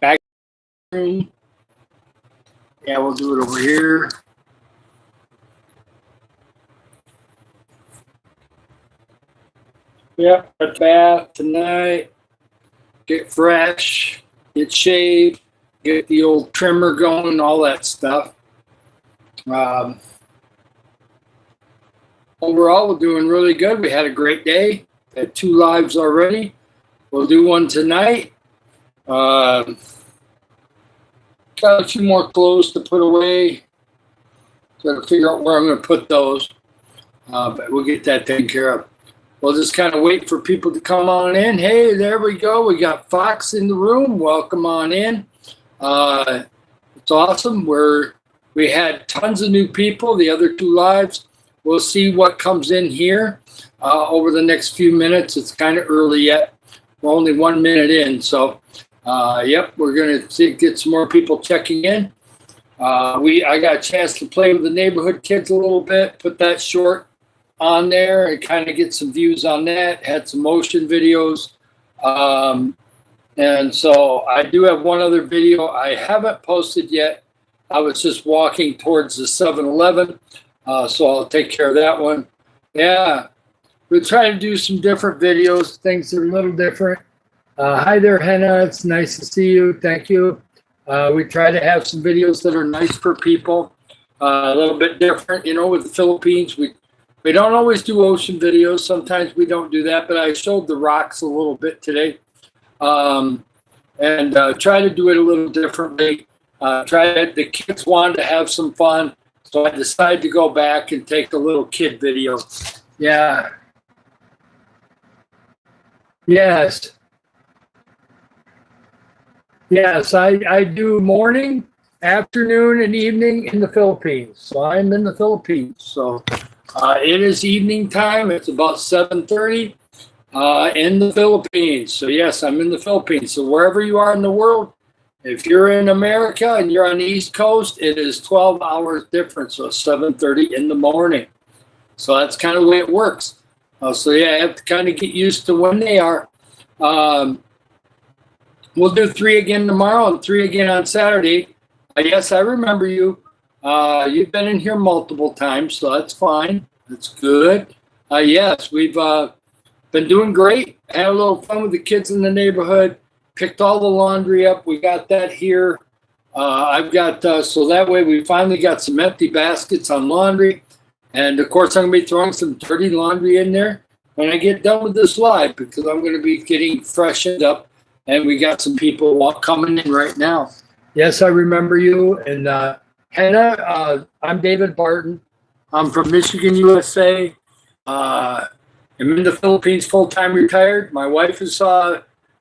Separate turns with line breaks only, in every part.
Back room. Yeah, we'll do it over here. Yep, a bath tonight. Get fresh, get shaved, get the old trimmer going, all that stuff. Overall, we're doing really good. We had a great day. Had 2 lives already. We'll do one tonight. Got a few more clothes to put away. Got to figure out where I'm going to put those. But we'll get that taken care of. We'll just kind of wait for people to come on in. Hey, there we go. We got Fox in the room. Welcome on in. It's awesome. We had tons of new people, the other 2 lives. We'll see what comes in here over the next few minutes. It's kind of early yet. We're only 1 minute in. So, yep, we're going to get some more people checking in. I got a chance to play with the neighborhood kids a little bit, put that short on there and kind of get some views on that. Had some motion videos. And so I do have one other video I haven't posted yet. I was just walking towards the 7-Eleven, so I'll take care of that one. Yeah, we try to do some different videos, things that are a little different. Hi there, Henna. It's nice to see you. Thank you. We try to have some videos that are nice for people, a little bit different. You know, with the Philippines, we don't always do ocean videos. Sometimes we don't do that, but I showed the rocks a little bit today. And try to do it a little differently. The kids wanted to have some fun, so I decided to go back and take a little kid video. Yeah. Yes. Yes, I do morning, afternoon, and evening in the Philippines. So I'm in the Philippines. So it is evening time. It's about 7:30 in the Philippines. So yes, I'm in the Philippines. So wherever you are in the world, if you're in America and you're on the East Coast, it is 12 hours difference. So 7:30 in the morning. So that's kind of the way it works. So yeah, I have to kind of get used to when they are. We'll do 3 again tomorrow and 3 again on Saturday. Yes, I remember you. You've been in here multiple times, so that's fine. That's good. Yes, we've been doing great. Had a little fun with the kids in the neighborhood. Picked all the laundry up. We got that here. I've got, so that way we finally got some empty baskets on laundry. And of course, I'm going to be throwing some dirty laundry in there when I get done with this live, because I'm going to be getting freshened up. And we got some people coming in right now. Yes, I remember you. And Hannah, I'm David Barton. I'm from Michigan, USA. I'm in the Philippines, full-time retired. My wife is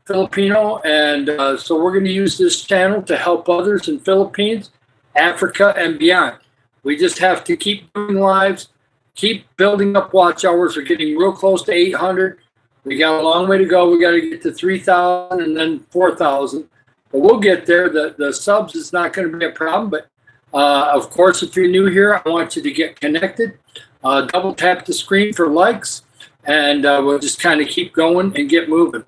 Filipino, and so we're going to use this channel to help others in Philippines, Africa, and beyond. We just have to keep doing lives, keep building up watch hours. We're getting real close to 800. We got a long way to go. We got to get to 3,000 and then 4,000. But we'll get there. The subs is not going to be a problem. But, of course, if you're new here, I want you to get connected. Double tap the screen for likes, and we'll just kind of keep going and get moving.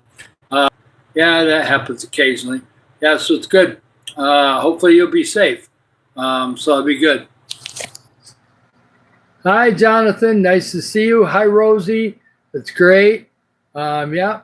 Yeah, that happens occasionally. Yeah, so it's good. Hopefully you'll be safe. So it'll be good. Hi, Jonathan. Nice to see you. Hi, Rosie. That's great. Yeah.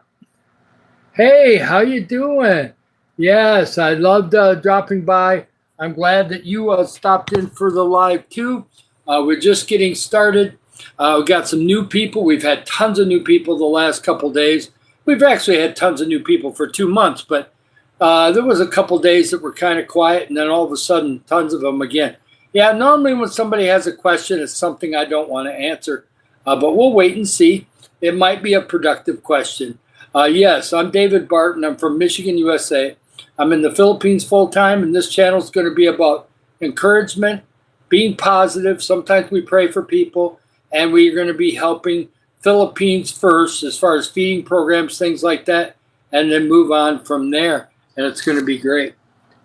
Hey, how you doing? Yes, I loved dropping by. I'm glad that you stopped in for the live too. We're just getting started. We've got some new people. We've had tons of new people the last couple days. We've actually had tons of new people for 2 months, but there was a couple days that were kind of quiet, and then all of a sudden, tons of them again. Yeah, normally when somebody has a question, it's something I don't want to answer, but we'll wait and see. It might be a productive question. Yes, I'm David Barton. I'm from Michigan, USA. I'm in the Philippines full-time, and this channel is going to be about encouragement, being positive. Sometimes we pray for people, and we're going to be helping Philippines first as far as feeding programs, things like that, and then move on from there. And it's going to be great.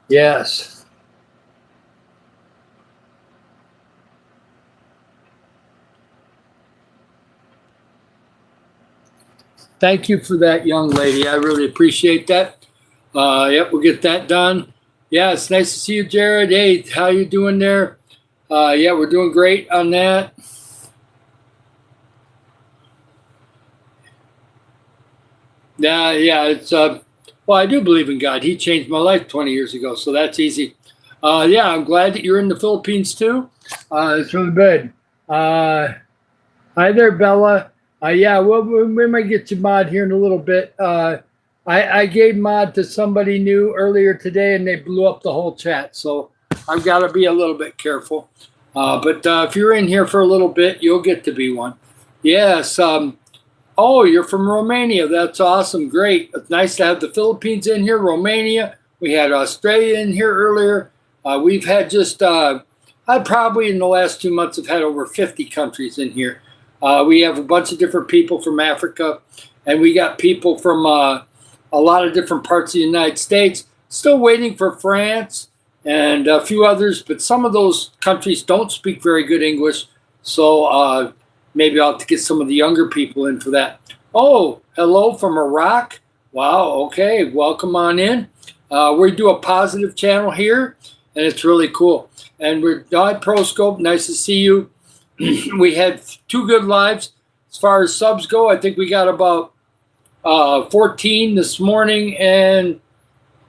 Yes. Thank you for that, young lady. I really appreciate that. Yep, we'll get that done. Yeah, it's nice to see you, Jared. Hey, how you doing there? Yeah, we're doing great on that. Yeah, it's well, I do believe in God. He changed my life 20 years ago, so that's easy. Yeah, I'm glad that you're in the Philippines too. It's really good. Hi there, Bella. Yeah, we might get you mod here in a little bit. I gave mod to somebody new earlier today, and they blew up the whole chat. So I've got to be a little bit careful. But if you're in here for a little bit, you'll get to be one. Yes. Oh, you're from Romania. That's awesome. Great. It's nice to have the Philippines in here, Romania. We had Australia in here earlier. We've had just, I probably in the last 2 months have had over 50 countries in here. We have a bunch of different people from Africa, and we got people from a lot of different parts of the United States. Still waiting for France and a few others, but some of those countries don't speak very good English. So maybe I'll have to get some of the younger people in for that. Oh, hello from Iraq. Wow, okay, welcome on in. We do a positive channel here, and it's really cool. And we're Dot ProScope, nice to see you. We had 2 good lives. As far as subs go, I think we got about 14 this morning and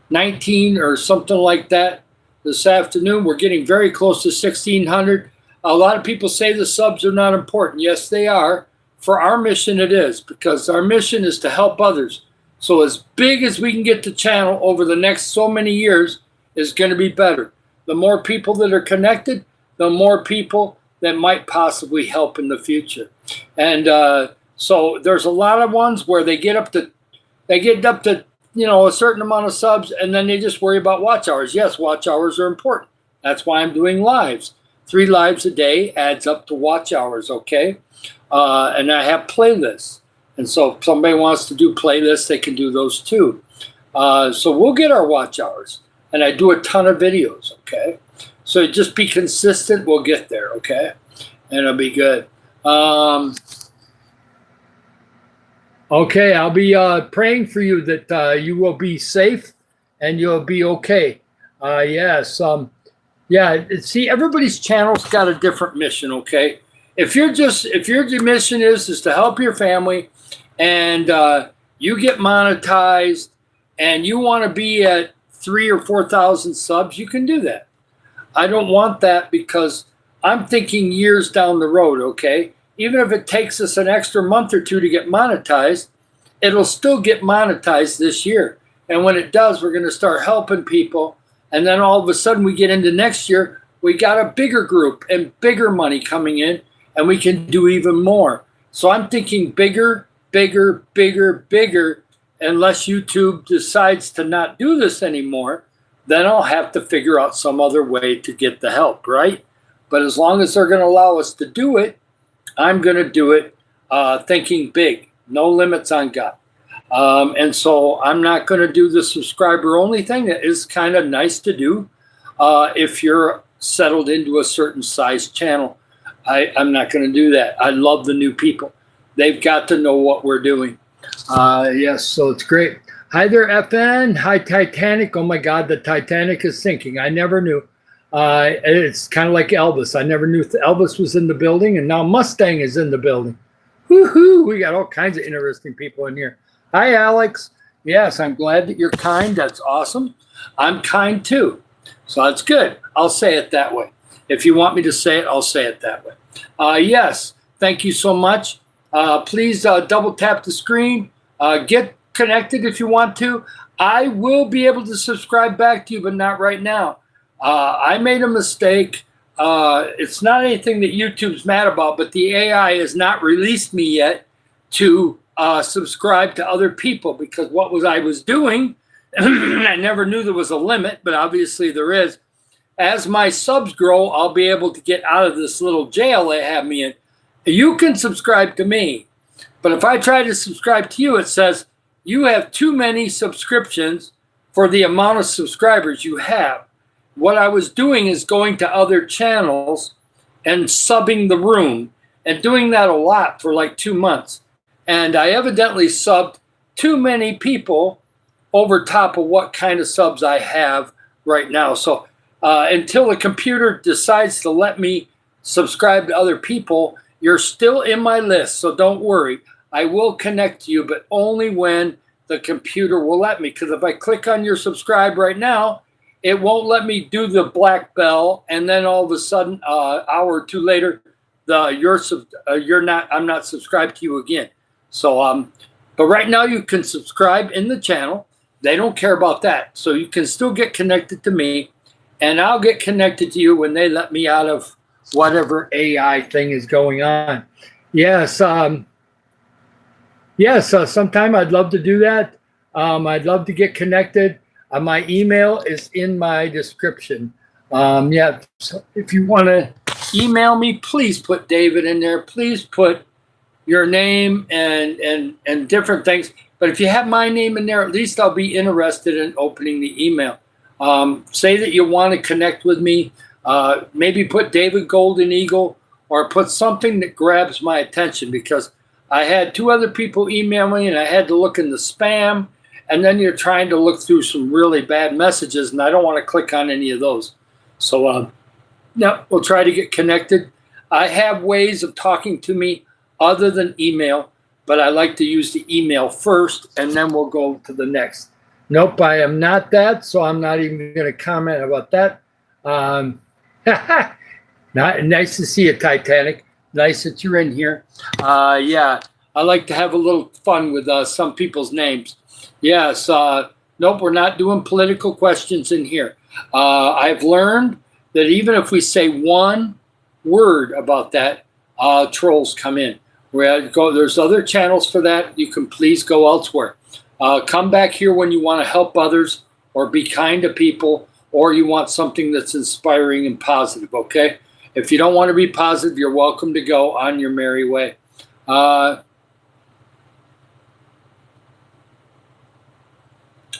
19 or something like that this afternoon. We're getting very close to 1,600. A lot of people say the subs are not important. Yes, they are. For our mission, it is, because our mission is to help others. So as big as we can get the channel over the next so many years is going to be better. The more people that are connected, the more people that might possibly help in the future. And so there's a lot of ones where they get up to a certain amount of subs, and then they just worry about watch hours. Yes, watch hours are important. That's why I'm doing lives. 3 lives a day adds up to watch hours, okay? And I have playlists. And so if somebody wants to do playlists, they can do those too. So we'll get our watch hours. And I do a ton of videos, okay? So just be consistent, we'll get there, okay? And it'll be good. Okay, I'll be praying for you that you will be safe and you'll be okay. Yes. Yeah, see, everybody's channel's got a different mission, okay? If your mission is to help your family and you get monetized and you want to be at 3,000 or 4,000 subs, you can do that. I don't want that because I'm thinking years down the road, okay? Even if it takes us an extra month or 2 to get monetized, it'll still get monetized this year. And when it does, we're going to start helping people. And then all of a sudden we get into next year, we got a bigger group and bigger money coming in, and we can do even more. So I'm thinking bigger, bigger, bigger, bigger. Unless YouTube decides to not do this anymore, then I'll have to figure out some other way to get the help, right? But as long as they're going to allow us to do it, I'm going to do it thinking big, no limits on God. And so I'm not going to do the subscriber only thing. That is kind of nice to do if you're settled into a certain size channel. I'm not going to do that. I love the new people. They've got to know what we're doing. Yes, so it's great. Hi there, FN. Hi, Titanic. Oh my God, the Titanic is sinking. I never knew. It's kind of like Elvis. I never knew Elvis was in the building, and now Mustang is in the building. Woohoo! We got all kinds of interesting people in here. Hi, Alex. Yes, I'm glad that you're kind. That's awesome. I'm kind too. So that's good. I'll say it that way. If you want me to say it, I'll say it that way. Yes, thank you so much. Please double tap the screen. Get connected if you want to. I will be able to subscribe back to you, but not right now. I made a mistake. It's not anything that YouTube's mad about, but the AI has not released me yet to subscribe to other people, because what I was doing, I never knew there was a limit, but obviously there is. As my subs grow, I'll be able to get out of this little jail they have me in. You can subscribe to me, but if I try to subscribe to you, it says you have too many subscriptions for the amount of subscribers you have. What I was doing is going to other channels and subbing the room, and doing that a lot for like 2 months. And I evidently subbed too many people over top of what kind of subs I have right now. So until the computer decides to let me subscribe to other people, you're still in my list. So don't worry. I will connect to you, but only when the computer will let me. Because if I click on your subscribe right now, it won't let me do the black bell, and then all of a sudden, hour or two later, I'm not subscribed to you again. So, but right now you can subscribe in the channel. They don't care about that, so you can still get connected to me, and I'll get connected to you when they let me out of whatever AI thing is going on. Yes, sometime I'd love to do that. I'd love to get connected. My email is in my description. Yeah, so if you want to email me, please put David in there. Please put your name and different things. But if you have my name in there, at least I'll be interested in opening the email. Say that you want to connect with me. Maybe put David Golden Eagle, or put something that grabs my attention, because I had 2 other people email me and I had to look in the spam. And then you're trying to look through some really bad messages, and I don't want to click on any of those. So, no, we'll try to get connected. I have ways of talking to me other than email, but I like to use the email first, and then we'll go to the next. Nope, I am not that, so I'm not even going to comment about that. Nice to see you, Titanic. Nice that you're in here. Yeah, I like to have a little fun with some people's names. Yes, nope, we're not doing political questions in here. I've learned that even if we say one word about that, trolls come in. There's other channels for that. You can please go elsewhere. Come back here when you want to help others or be kind to people, or you want something that's inspiring and positive, okay? If you don't want to be positive, you're welcome to go on your merry way.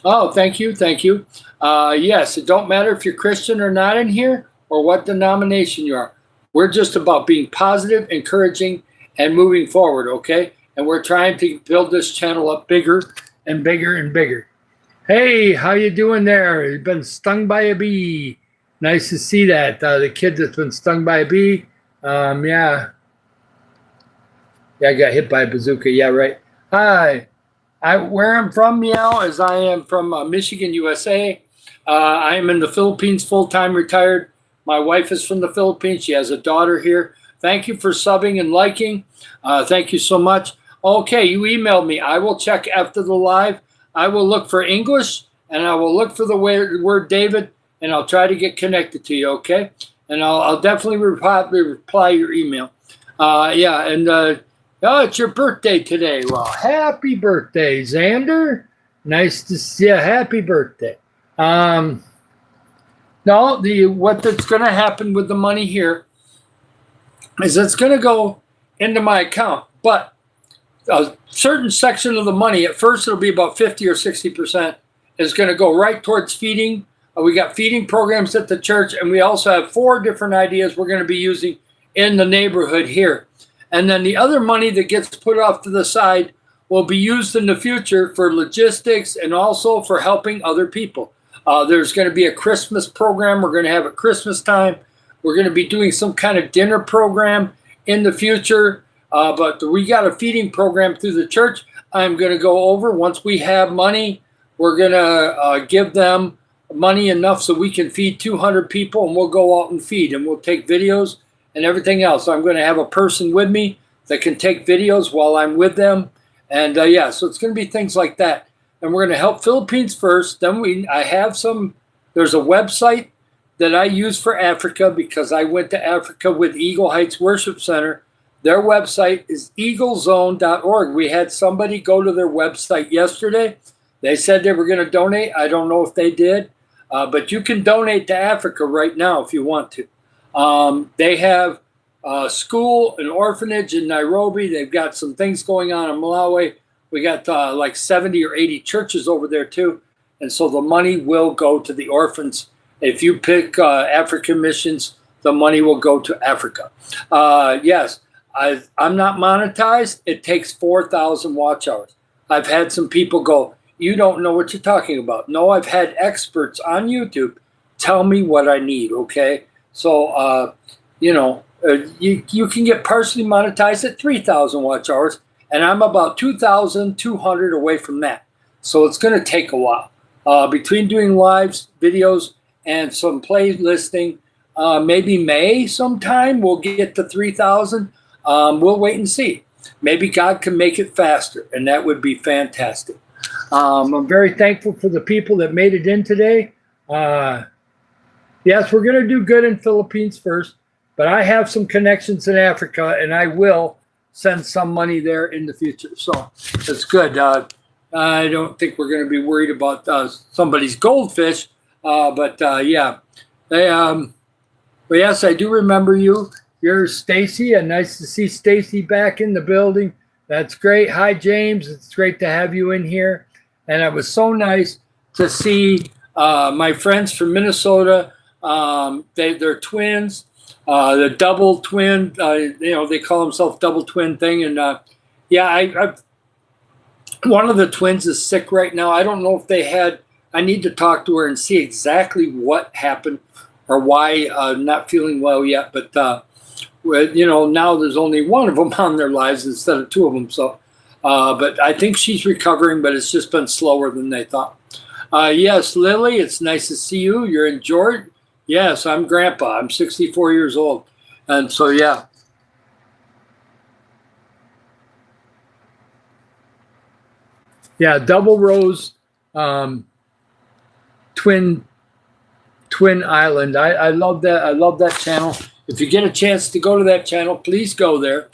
Oh, thank you. Thank you. Yes, it don't matter if you're Christian or not in here, or what denomination you are. We're just about being positive, encouraging, and moving forward, okay? And we're trying to build this channel up bigger and bigger and bigger. Hey, how you doing there? You've been stung by a bee. Nice to see that. The kid that's been stung by a bee. Yeah, I got hit by a bazooka. Yeah, right. Hi. Where I'm from, Meow, is I am from Michigan, USA. I am in the Philippines, full-time retired. My wife is from the Philippines. She has a daughter here. Thank you for subbing and liking. Thank you so much. Okay, you emailed me. I will check after the live. I will look for English, and I will look for the word David, and I'll try to get connected to you, okay? And I'll definitely reply your email. Yeah, and... oh, it's your birthday today. Well, happy birthday, Xander. Nice to see you. Happy birthday. No, what that's going to happen with the money here is it's going to go into my account, but a certain section of the money, at first it'll be about 50 or 60%, is going to go right towards feeding. We got feeding programs at the church, and we also have 4 different ideas we're going to be using in the neighborhood here. And then the other money that gets put off to the side will be used in the future for logistics and also for helping other people. There's going to be a Christmas program we're going to have at Christmas time. We're going to be doing some kind of dinner program in the future. But we got a feeding program through the church. I'm going to go over. Once we have money, we're going to give them money enough so we can feed 200 people, and we'll go out and feed, and we'll take videos and everything else. I'm going to have a person with me that can take videos while I'm with them. And yeah, so it's going to be things like that. And we're going to help Philippines first. Then there's a website that I use for Africa because I went to Africa with Eagle Heights Worship Center. Their website is eaglezone.org. We had somebody go to their website yesterday. They said they were going to donate. I don't know if they did, but you can donate to Africa right now if you want to. They have a school, an orphanage in Nairobi. They've got some things going on in Malawi. We got like 70 or 80 churches over there too. And so the money will go to the orphans. If you pick African missions, the money will go to Africa. Yes, I'm not monetized. It takes 4,000 watch hours. I've had some people go, you don't know what you're talking about. No, I've had experts on YouTube tell me what I need, okay? So, you can get partially monetized at 3,000 watch hours, and I'm about 2,200 away from that. So it's going to take a while. Between doing lives, videos, and some playlisting, maybe May sometime we'll get to 3,000. We'll wait and see. Maybe God can make it faster, and that would be fantastic. I'm very thankful for the people that made it in today. Yes, we're going to do good in Philippines first, but I have some connections in Africa, and I will send some money there in the future. So it's good. I don't think we're going to be worried about somebody's goldfish, but yeah. But yes, I do remember you. You're Stacy, and nice to see Stacy back in the building. That's great. Hi, James. It's great to have you in here. And it was so nice to see my friends from Minnesota. They're twins, the double twin. They call themselves double twin thing. And I've one of the twins is sick right now. I don't know if they had. I need to talk to her and see exactly what happened or why not feeling well yet. But now there's only one of them on their lives instead of two of them. So, but I think she's recovering, but it's just been slower than they thought. Yes, Lily, it's nice to see you. You're in Georgia. Yes, I'm Grandpa. I'm 64 years old, and so yeah. Yeah, Double Rose, Twin Island. I love that. I love that channel. If you get a chance to go to that channel, please go there.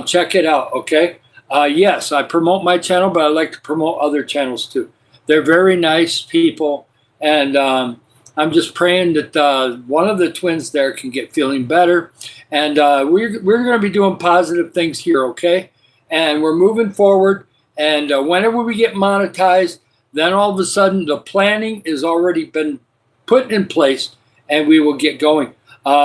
Check it out, okay? Yes, I promote my channel, but I like to promote other channels too. They're very nice people, and I'm just praying that one of the twins there can get feeling better. And we're going to be doing positive things here, okay? And we're moving forward. And whenever we get monetized, then all of a sudden the planning has already been put in place, and we will get going.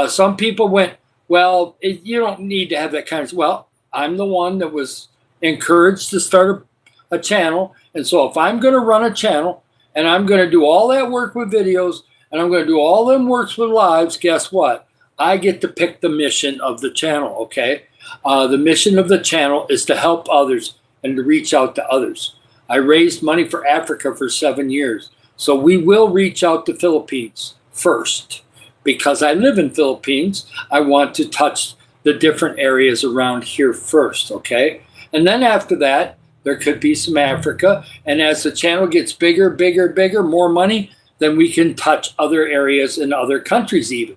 Some people went, well, you don't need to have that kind of. Well, I'm the one that was encouraged to start a channel. And so if I'm going to run a channel and I'm going to do all that work with videos and I'm going to do all them works with lives, guess what? I get to pick the mission of the channel, okay? The mission of the channel is to help others and to reach out to others. I raised money for Africa for 7 years. So we will reach out to Philippines first. Because I live in Philippines, I want to touch the different areas around here first, okay? And then after that, there could be some Africa. And as the channel gets bigger, more money, then we can touch other areas in other countries even.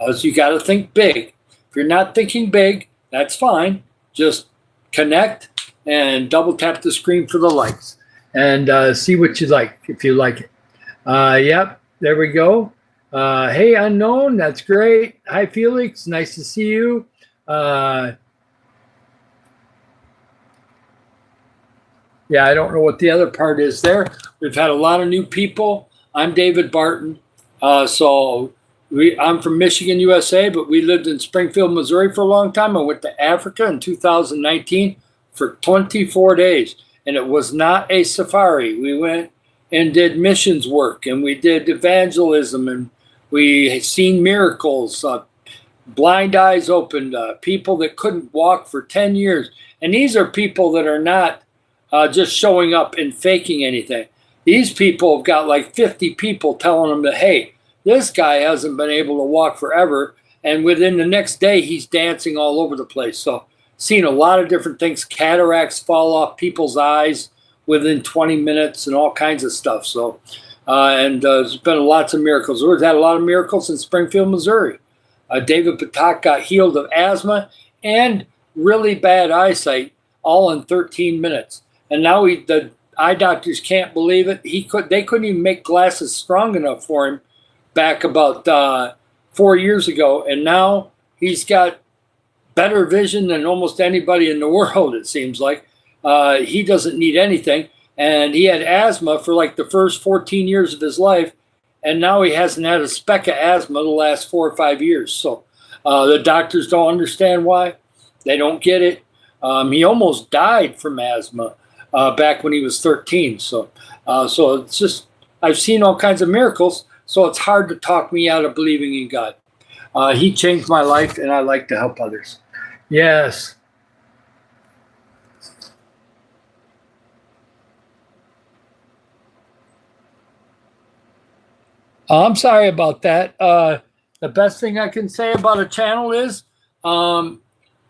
So you got to think big. If you're not thinking big, that's fine. Just connect and double tap the screen for the likes and see what you like, if you like it. Yep, there we go. Hey, Unknown, that's great. Hi, Felix, nice to see you. Yeah, I don't know what the other part is there. We've had a lot of new people. I'm David Barton. I'm from Michigan, USA, but we lived in Springfield, Missouri for a long time. I went to Africa in 2019 for 24 days, and it was not a safari. We went and did missions work, and we did evangelism, and we seen miracles, blind eyes opened, people that couldn't walk for 10 years. And these are people that are not just showing up and faking anything. These people have got like 50 people telling them that, hey, this guy hasn't been able to walk forever. And within the next day, he's dancing all over the place. So seen a lot of different things. Cataracts fall off people's eyes within 20 minutes and all kinds of stuff. So, there's been lots of miracles. We've had a lot of miracles in Springfield, Missouri. David Patak got healed of asthma and really bad eyesight all in 13 minutes. And now the eye doctors can't believe it. They couldn't even make glasses strong enough for him back about 4 years ago. And now he's got better vision than almost anybody in the world, it seems like. He doesn't need anything. And he had asthma for like the first 14 years of his life. And now he hasn't had a speck of asthma the last 4 or 5 years. So the doctors don't understand why. They don't get it. He almost died from asthma. back when he was 13. So it's just, I've seen all kinds of miracles, so it's hard to talk me out of believing in God. He changed my life, and I like to help others. Yes. I'm sorry about that. The best thing I can say about a channel is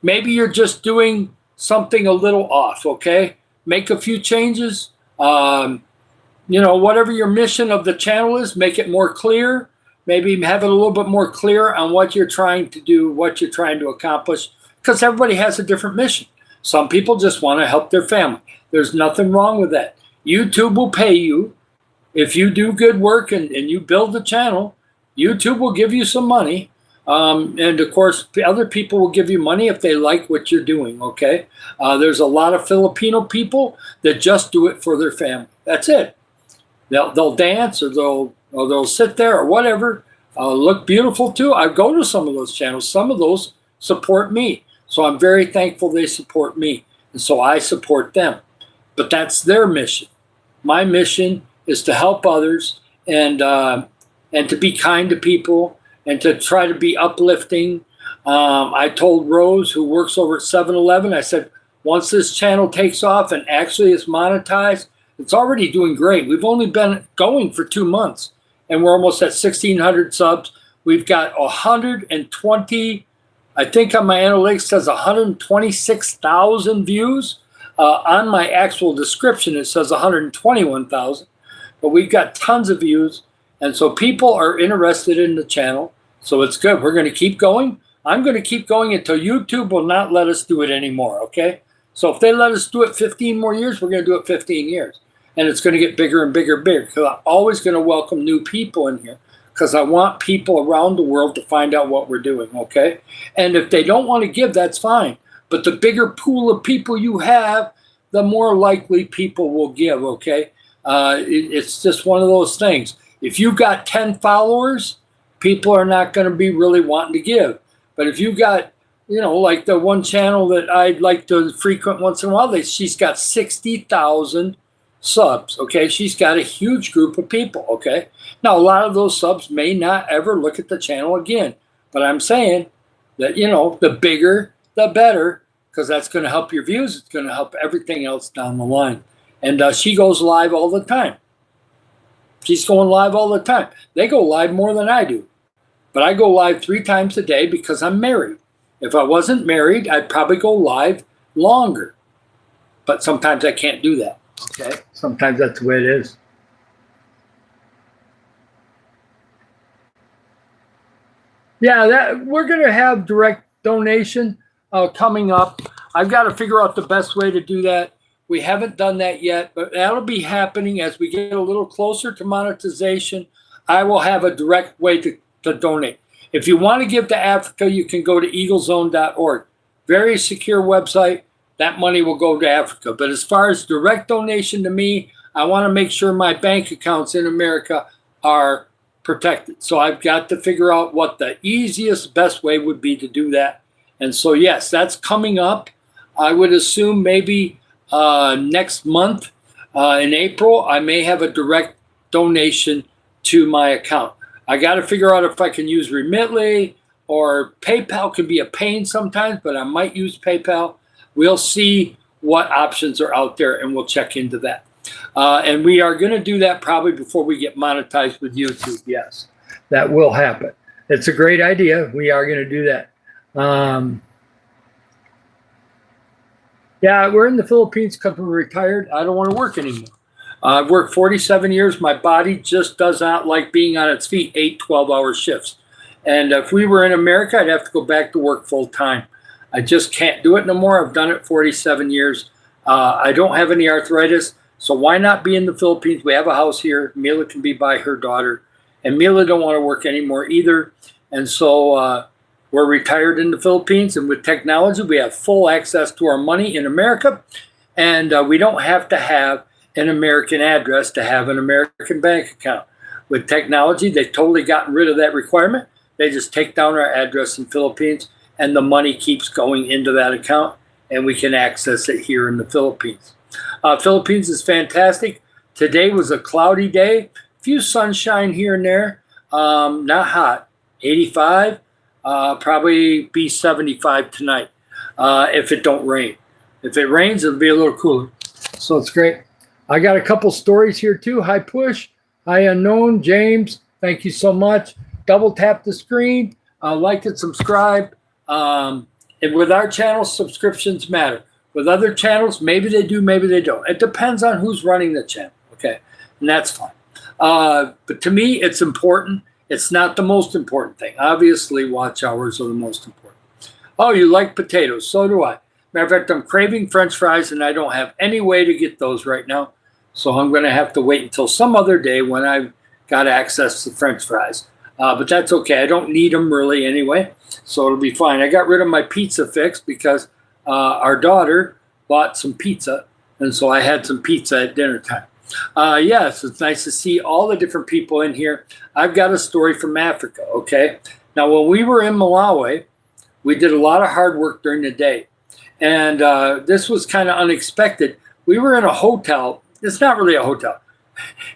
maybe you're just doing something a little off, okay? Make a few changes. Whatever your mission of the channel is, make it more clear. Maybe have it a little bit more clear on what you're trying to do, what you're trying to accomplish, because everybody has a different mission. Some people just want to help their family. There's nothing wrong with that. YouTube will pay you. If you do good work and you build the channel, YouTube will give you some money. And of course, other people will give you money if they like what you're doing, okay? There's a lot of Filipino people that just do it for their family. That's it. They'll dance, or they'll sit there, or whatever. Look beautiful too. I go to some of those channels. Some of those support me. So I'm very thankful they support me. And so I support them. But that's their mission. My mission is to help others and to be kind to people and to try to be uplifting. I told Rose, who works over at 7-Eleven, I said, once this channel takes off and actually is monetized, it's already doing great. We've only been going for 2 months, and we're almost at 1,600 subs. We've got 120, I think on my analytics says 126,000 views. On my actual description, it says 121,000. But we've got tons of views, and so people are interested in the channel, so it's good. We're going to keep going. I'm going to keep going until YouTube will not let us do it anymore, okay? So if they let us do it 15 more years, we're going to do it 15 years. And it's going to get bigger and bigger and bigger, because I'm always going to welcome new people in here, because I want people around the world to find out what we're doing, okay? And if they don't want to give, that's fine. But the bigger pool of people you have, the more likely people will give, okay? It's just one of those things. If you got 10 followers, people are not going to be really wanting to give. But if you got, like the one channel that I'd like to frequent once in a while, she's got 60,000 subs, okay? She's got a huge group of people, okay? Now, a lot of those subs may not ever look at the channel again. But I'm saying that, the bigger, the better, because that's going to help your views. It's going to help everything else down the line. And she goes live all the time. She's going live all the time. They go live more than I do. But I go live 3 times a day because I'm married. If I wasn't married, I'd probably go live longer. But sometimes I can't do that. Okay? Sometimes that's the way it is. Yeah, we're going to have direct donation coming up. I've got to figure out the best way to do that. We haven't done that yet, but that'll be happening as we get a little closer to monetization. I will have a direct way to donate. If you want to give to Africa, you can go to eaglezone.org. Very secure website. That money will go to Africa. But as far as direct donation to me, I want to make sure my bank accounts in America are protected. So I've got to figure out what the easiest, best way would be to do that. And so, yes, that's coming up. I would assume maybe next month in April, I may have a direct donation to my account. I got to figure out if I can use Remitly, or PayPal can be a pain sometimes, but I might use PayPal. We'll see what options are out there, and we'll check into that. And we are going to do that probably before we get monetized with YouTube. Yes, that will happen. It's a great idea. We are going to do that. Yeah, we're in the Philippines because we're retired. I don't want to work anymore. I've worked 47 years. My body just does not like being on its feet 8 12-hour shifts. And if we were in America, I'd have to go back to work full time. I just can't do it no more. I've done it 47 years. I don't have any arthritis, so why not be in the Philippines? We have a house here. Mila can be by her daughter. And Mila don't want to work anymore either. And so we're retired in the Philippines, and with technology, we have full access to our money in America, and we don't have to have an American address to have an American bank account. With technology, they've totally gotten rid of that requirement. They just take down our address in Philippines, and the money keeps going into that account, and we can access it here in the Philippines. Philippines is fantastic. Today was a cloudy day. Few sunshine here and there. Not hot. 85. Probably be 75 tonight if it don't rain. If it rains, it'll be a little cooler. So it's great. I got a couple stories here too. Hi Push. Hi Unknown. James. Thank you so much. Double tap the screen. Like and subscribe. And with our channel, subscriptions matter. With other channels, maybe they do, maybe they don't. It depends on who's running the channel. Okay, and that's fine. But to me, it's important. It's not the most important thing. Obviously, watch hours are the most important. Oh, you like potatoes? So do I. Matter of fact, I'm craving French fries, and I don't have any way to get those right now. So I'm going to have to wait until some other day when I've got access to French fries. But that's okay. I don't need them really anyway, so it'll be fine. I got rid of my pizza fix because our daughter bought some pizza, and so I had some pizza at dinner time. Yes, it's nice to see all the different people in here. I've got a story from Africa, okay? Now, when we were in Malawi, we did a lot of hard work during the day, and this was kind of unexpected. We were in a hotel. It's not really a hotel.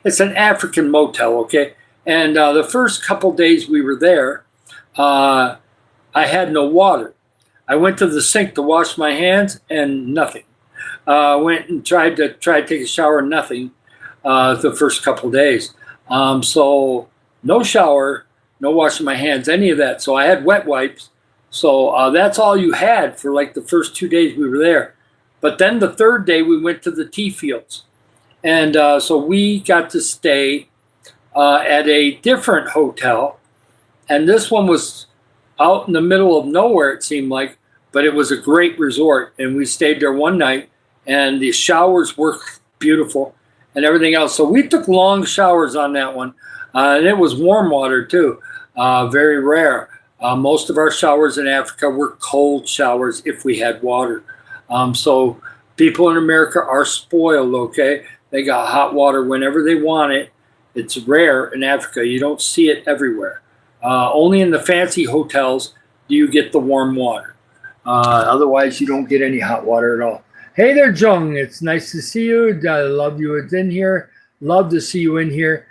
It's an African motel, okay? And the first couple days we were there, I had no water. I went to the sink to wash my hands and nothing. Went and tried to take a shower, nothing the first couple days. So no shower, no washing my hands, any of that. So I had wet wipes. So that's all you had for like the first 2 days we were there. But then the third day we went to the tea fields. And so we got to stay at a different hotel. And this one was out in the middle of nowhere, it seemed like, but it was a great resort. And we stayed there one night, and the showers were beautiful and everything else. So we took long showers on that one. And it was warm water too, very rare. Most of our showers in Africa were cold showers if we had water. So people in America are spoiled, okay? They got hot water whenever they want it. It's rare in Africa. You don't see it everywhere. Only in the fancy hotels do you get the warm water. Otherwise, you don't get any hot water at all. Hey there, Jung. It's nice to see you. I love you. It's in here. Love to see you in here.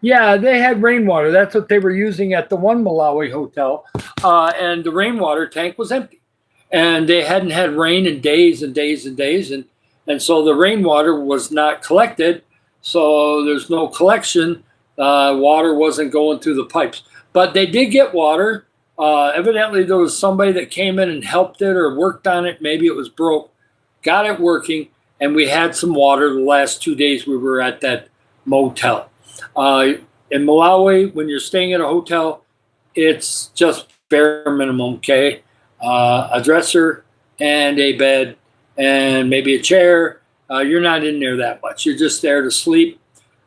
Yeah, they had rainwater. That's what they were using at the one Malawi hotel. And the rainwater tank was empty. And they hadn't had rain in days and days and days. And so the rainwater was not collected. So there's no collection. Water wasn't going through the pipes. But they did get water. Evidently, there was somebody that came in and helped it or worked on it. Maybe it was broke. Got it working. And we had some water the last 2 days we were at that motel. In Malawi, when you're staying at a hotel, it's just bare minimum, okay? A dresser and a bed and maybe a chair. You're not in there that much. You're just there to sleep.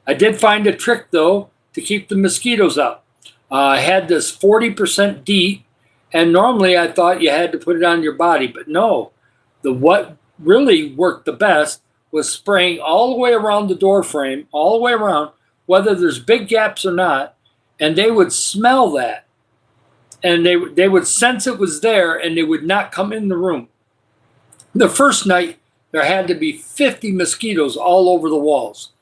I did find a trick, though, to keep the mosquitoes out. I had this 40% DEET, and normally I thought you had to put it on your body, but no. What really worked the best was spraying all the way around the door frame, all the way around, whether there's big gaps or not, and they would smell that. And they would sense it was there, and they would not come in the room. The first night, there had to be 50 mosquitoes all over the walls.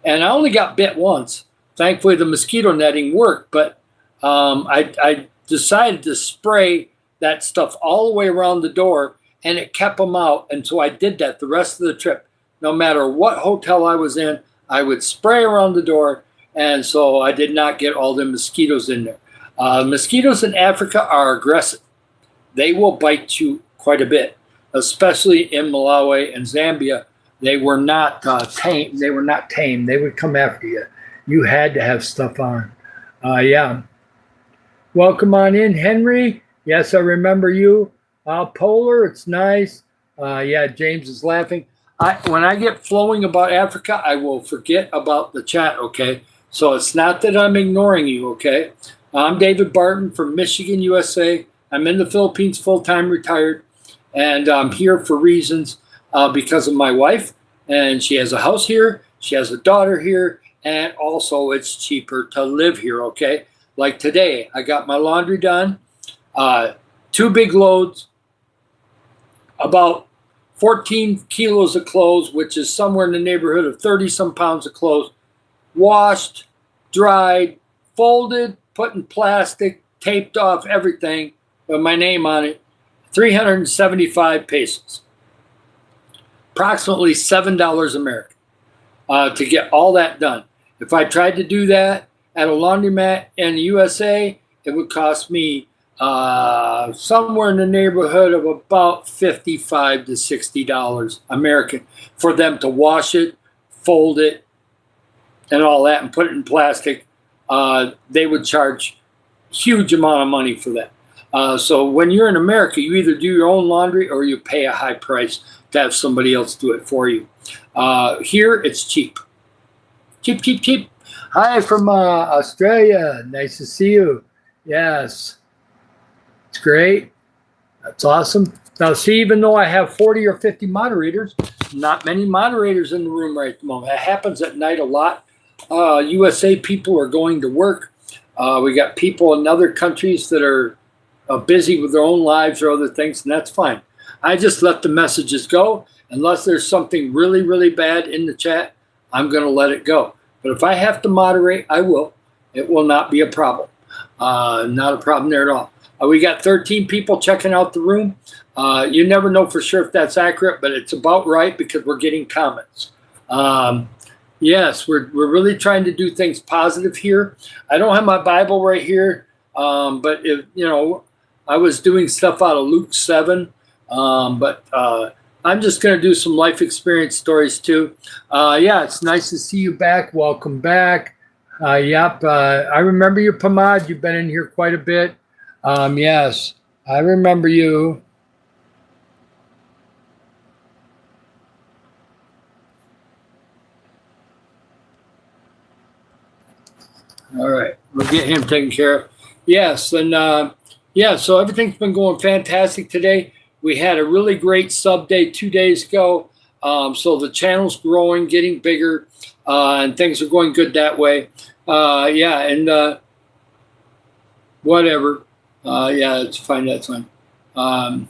And I only got bit once. Thankfully, the mosquito netting worked, but I decided to spray that stuff all the way around the door, and it kept them out. And so I did that the rest of the trip. No matter what hotel I was in, I would spray around the door, and so I did not get all the mosquitoes in there. Mosquitoes in Africa are aggressive. They will bite you quite a bit, especially in Malawi and Zambia. They were not tame. They were not tame. They would come after you. You had to have stuff on. Yeah. Welcome on in, Henry. Yes, I remember you. Polar, it's nice. Yeah, James is laughing. When I get flowing about Africa, I will forget about the chat, okay? So it's not that I'm ignoring you, okay? I'm David Barton from Michigan, USA. I'm in the Philippines, full-time retired, and I'm here for reasons because of my wife, and she has a house here, she has a daughter here, and also it's cheaper to live here, okay? Like today, I got my laundry done, 2 big loads, about 14 kilos of clothes, which is somewhere in the neighborhood of 30-some pounds of clothes, washed, dried, folded, put in plastic, taped off, everything with my name on it. 375 pesos, approximately $7 American, to get all that done. If I tried to do that at a laundromat in the USA, it would cost me somewhere in the neighborhood of about $55 to $60 American for them to wash it, fold it, and all that, and put it in plastic. They would charge huge amount of money for that. So when you're in America, you either do your own laundry or you pay a high price to have somebody else do it for you. Here, it's cheap. Cheap, cheap, cheap. Hi from Australia. Nice to see you. Yes. It's great. That's awesome. Now, see, even though I have 40 or 50 moderators, not many moderators in the room right at the moment. It happens at night a lot. USA people are going to work. We got people in other countries that are busy with their own lives or other things, and that's fine. I just let the messages go. Unless there's something really, really bad in the chat, I'm going to let it go. But if I have to moderate, I will. It will not be a problem. Not a problem there at all. We got 13 people checking out the room. You never know for sure if that's accurate, but it's about right because we're getting comments. Yes, we're really trying to do things positive here. I don't have my Bible right here, but if, I was doing stuff out of Luke 7, but I'm just going to do some life experience stories too. Yeah, it's nice to see you back. Welcome back. Yep, I remember you, Pamad. You've been in here quite a bit. Yes, I remember you. All right, we'll get him taken care of. Yes, and yeah, so everything's been going fantastic today. We had a really great sub day 2 days ago. So the channel's growing, getting bigger, and things are going good that way. Yeah, and whatever. Yeah, it's fine. That's fine.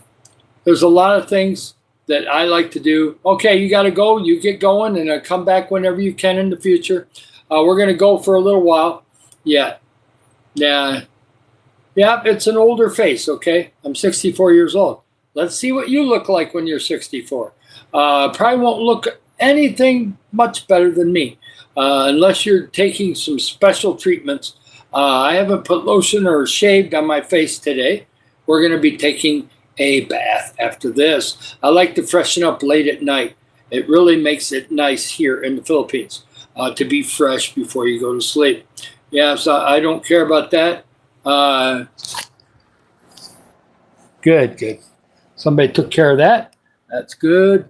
There's a lot of things that I like to do. Okay, you got to go. You get going, and come back whenever you can in the future. We're going to go for a little while. Yeah. Yeah. Yeah, it's an older face, okay? I'm 64 years old. Let's see what you look like when you're 64. Probably won't look anything much better than me, unless you're taking some special treatments. I haven't put lotion or shaved on my face today. We're going to be taking a bath after this. I like to freshen up late at night. It really makes it nice here in the Philippines to be fresh before you go to sleep. Yeah, so I don't care about that. Good. Somebody took care of that. That's good.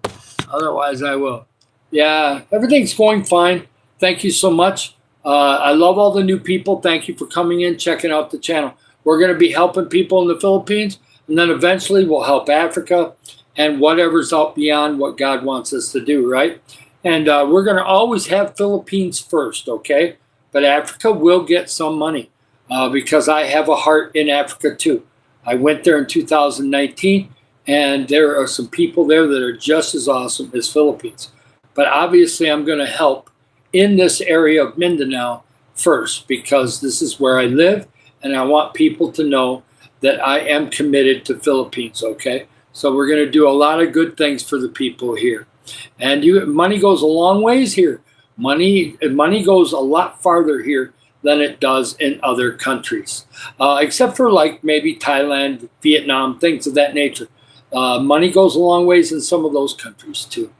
Otherwise, I will. Yeah, everything's going fine. Thank you so much. I love all the new people. Thank you for coming in, checking out the channel. We're going to be helping people in the Philippines, and then eventually we'll help Africa and whatever's out beyond what God wants us to do, right? And we're going to always have Philippines first, okay? But Africa will get some money because I have a heart in Africa too. I went there in 2019, and there are some people there that are just as awesome as Philippines. But obviously I'm going to help in this area of Mindanao first because this is where I live, and I want people to know that I am committed to Philippines, okay? So we're going to do a lot of good things for the people here. And money goes a long ways here. Money goes a lot farther here than it does in other countries, except for like maybe Thailand, Vietnam, things of that nature. Money goes a long ways in some of those countries too.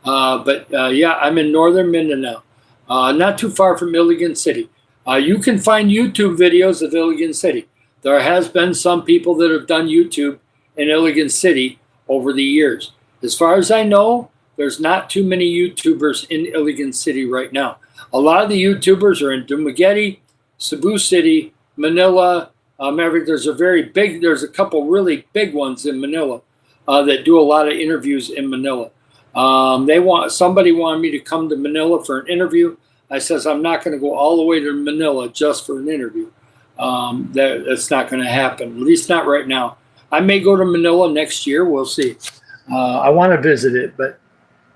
But yeah, I'm in northern Mindanao, not too far from Iligan City. You can find YouTube videos of Iligan City. There has been some people that have done YouTube in Iligan City over the years. As far as I know, there's not too many YouTubers in Iligan City right now. A lot of the YouTubers are in Dumaguete, Cebu City, Manila. There's a couple really big ones in Manila that do a lot of interviews in Manila. Somebody wanted me to come to Manila for an interview. I says, I'm not going to go all the way to Manila just for an interview. That's not going to happen, at least not right now. I may go to Manila next year. We'll see. I want to visit it, but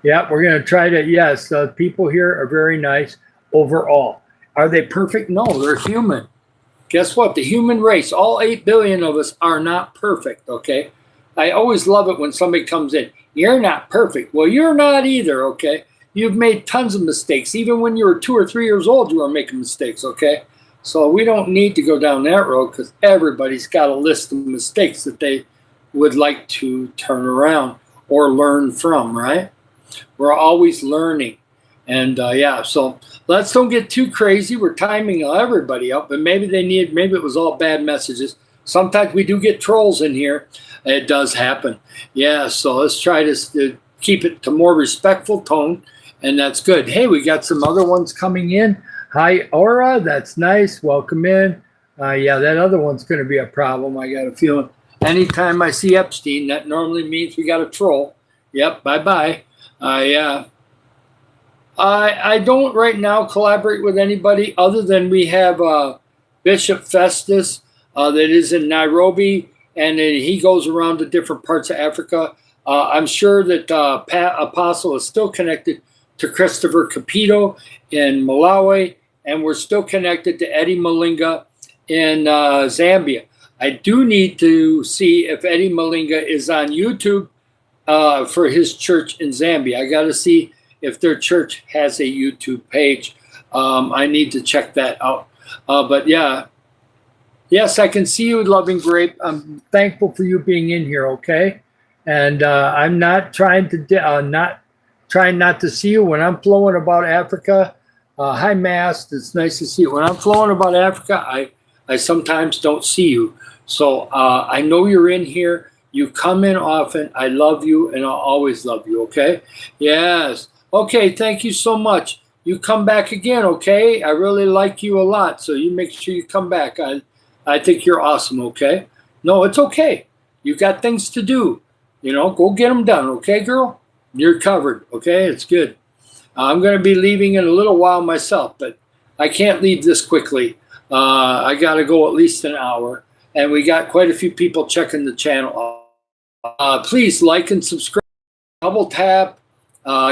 yeah, we're going to try to. Yes, people here are very nice overall. Are they perfect? No, they're human. Guess what? The human race, all 8 billion of us, are not perfect, okay? I always love it when somebody comes in. You're not perfect. Well, you're not either, okay? You've made tons of mistakes. Even when you were 2 or 3 years old, you were making mistakes, okay? So we don't need to go down that road because everybody's got a list of mistakes that they would like to turn around or learn from, right? We're always learning. And yeah, so let's don't get too crazy. We're timing everybody up, but maybe it was all bad messages. Sometimes we do get trolls in here. It does happen. Yeah, so let's try to keep it to more respectful tone, and that's good. Hey, we got some other ones coming in. Hi, Aura. That's nice. Welcome in. Yeah, that other one's going to be a problem. I got a feeling. Anytime I see Epstein, that normally means we got a troll. Yep, bye-bye. Yeah. I don't right now collaborate with anybody other than we have Bishop Festus that is in Nairobi, and he goes around to different parts of Africa. I'm sure that Pat Apostle is still connected to Christopher Capito in Malawi, and we're still connected to Eddie Malinga in Zambia. I do need to see if Eddie Malinga is on YouTube for his church in Zambia. I got to see if their church has a YouTube page. I need to check that out. But yeah, yes, I can see you, Loving Grape. I'm thankful for you being in here, okay? And I'm not trying not to see you when I'm flowing about Africa. Hi, Mast. It's nice to see you. When I'm flowing about Africa, I sometimes don't see you. So I know you're in here. You come in often. I love you, and I'll always love you, okay? Yes. Okay, thank you so much. You come back again, okay? I really like you a lot, so you make sure you come back. I think you're awesome, okay? No, it's okay. You got things to do. You know, go get them done, okay, girl? You're covered, okay? It's good. I'm going to be leaving in a little while myself, but I can't leave this quickly. I got to go at least an hour, and we got quite a few people checking the channel. Please like and subscribe. Double tap.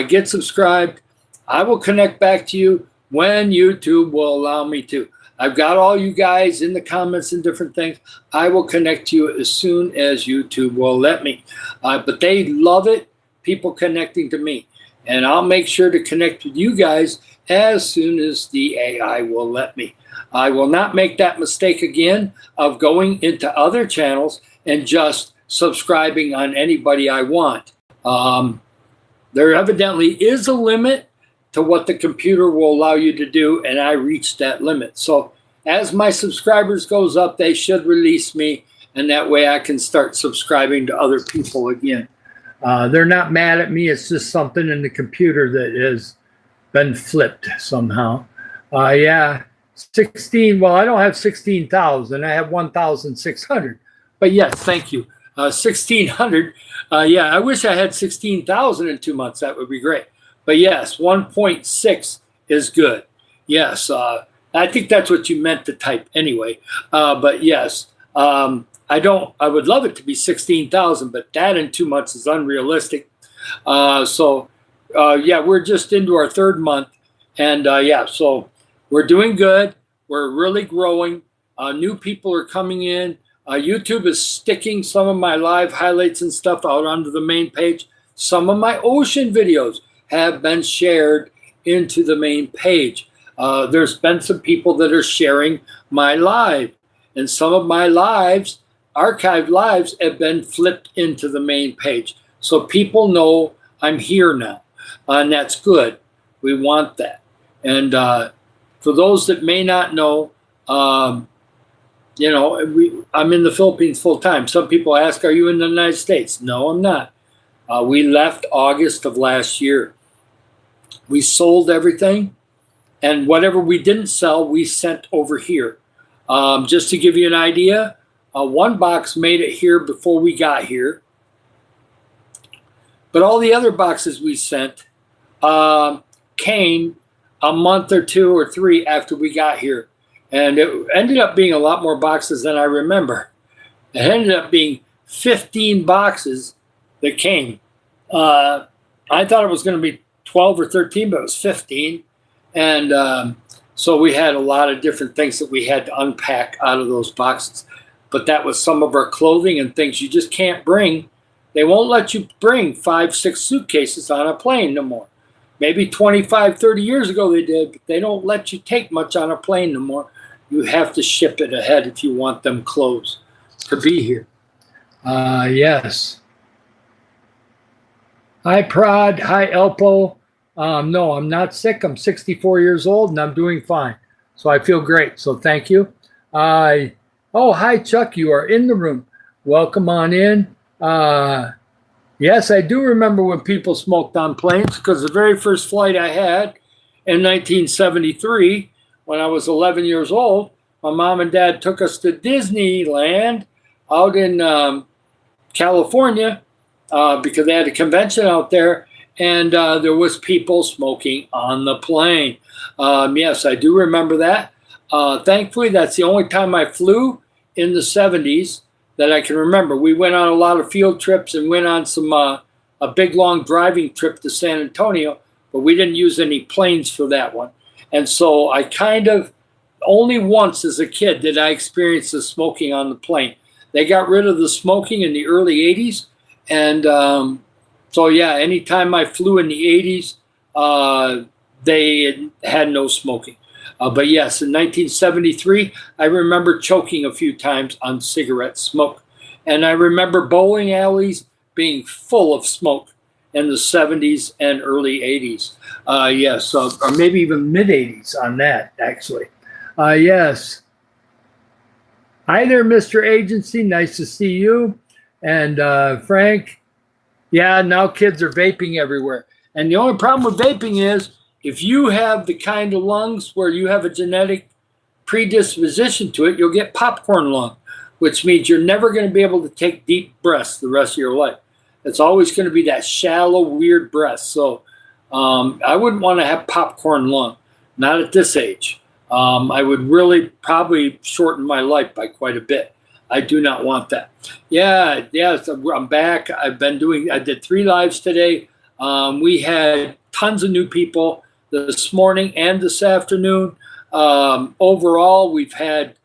Get subscribed. I will connect back to you when YouTube will allow me to. I've got all you guys in the comments and different things. I will connect to you as soon as YouTube will let me. But they love it, people connecting to me. And I'll make sure to connect with you guys as soon as the AI will let me. I will not make that mistake again of going into other channels and just subscribing on anybody I want. There evidently is a limit to what the computer will allow you to do, and I reached that limit. So as my subscribers goes up, they should release me, and that way I can start subscribing to other people again. They're not mad at me. It's just something in the computer that has been flipped somehow. Yeah, 16. Well, I don't have 16,000. I have 1,600. But yes, thank you. 1,600. Yeah, I wish I had 16,000 in 2 months. That would be great. But yes, 1.6 is good. Yes, I think that's what you meant to type anyway. But yes, I would love it to be 16,000, but that in 2 months is unrealistic. Yeah, we're just into our third month. And yeah, so we're doing good. We're really growing. New people are coming in. YouTube is sticking some of my live highlights and stuff out onto the main page. Some of my ocean videos have been shared into the main page. There's been some people that are sharing my live, and some of my lives, archived lives, have been flipped into the main page. So people know I'm here now, and that's good. We want that. And for those that may not know, you know, I'm in the Philippines full time. Some people ask, are you in the United States? No, I'm not. We left August of last year. We sold everything, and whatever we didn't sell, we sent over here. Just to give you an idea, one box made it here before we got here. But all the other boxes we sent came a month or 2 or 3 after we got here. And it ended up being a lot more boxes than I remember. It ended up being 15 boxes that came I thought it was going to be 12 or 13, but it was 15. And so we had a lot of different things that we had to unpack out of those boxes. But that was some of our clothing and things you just can't bring. They won't let you bring 5, 6 suitcases on a plane no more. Maybe 25, 30 years ago they did, but they don't let you take much on a plane no more. You have to ship it ahead if you want them clothes to be here. Yes. Hi, Prod. Hi, Elpo. No, I'm not sick. I'm 64 years old and I'm doing fine. So I feel great. So thank you. Oh, hi, Chuck. You are in the room. Welcome on in. Yes, I do remember when people smoked on planes, because the very first flight I had in 1973, when I was 11 years old, my mom and dad took us to Disneyland out in California because they had a convention out there, and there was people smoking on the plane. Yes, I do remember that. Thankfully, that's the only time I flew in the 70s that I can remember. We went on a lot of field trips and went on some a big long driving trip to San Antonio, but we didn't use any planes for that one. And so I kind of only once as a kid did I experience the smoking on the plane. They got rid of the smoking in the early 80s. And so, yeah, anytime I flew in the 80s, they had no smoking. But yes, in 1973, I remember choking a few times on cigarette smoke. And I remember bowling alleys being full of smoke in the 70s and early 80s. Yes, or maybe even mid 80s on that, actually. Yes. Hi there, Mr. Agency. Nice to see you. And Frank, yeah, now kids are vaping everywhere. And the only problem with vaping is if you have the kind of lungs where you have a genetic predisposition to it, you'll get popcorn lung, which means you're never going to be able to take deep breaths the rest of your life. It's always going to be that shallow, weird breath. So I wouldn't want to have popcorn lung, not at this age. I would really probably shorten my life by quite a bit. I do not want that. Yeah, I'm back. I did 3 lives today. We had tons of new people this morning and this afternoon. Overall, we've had,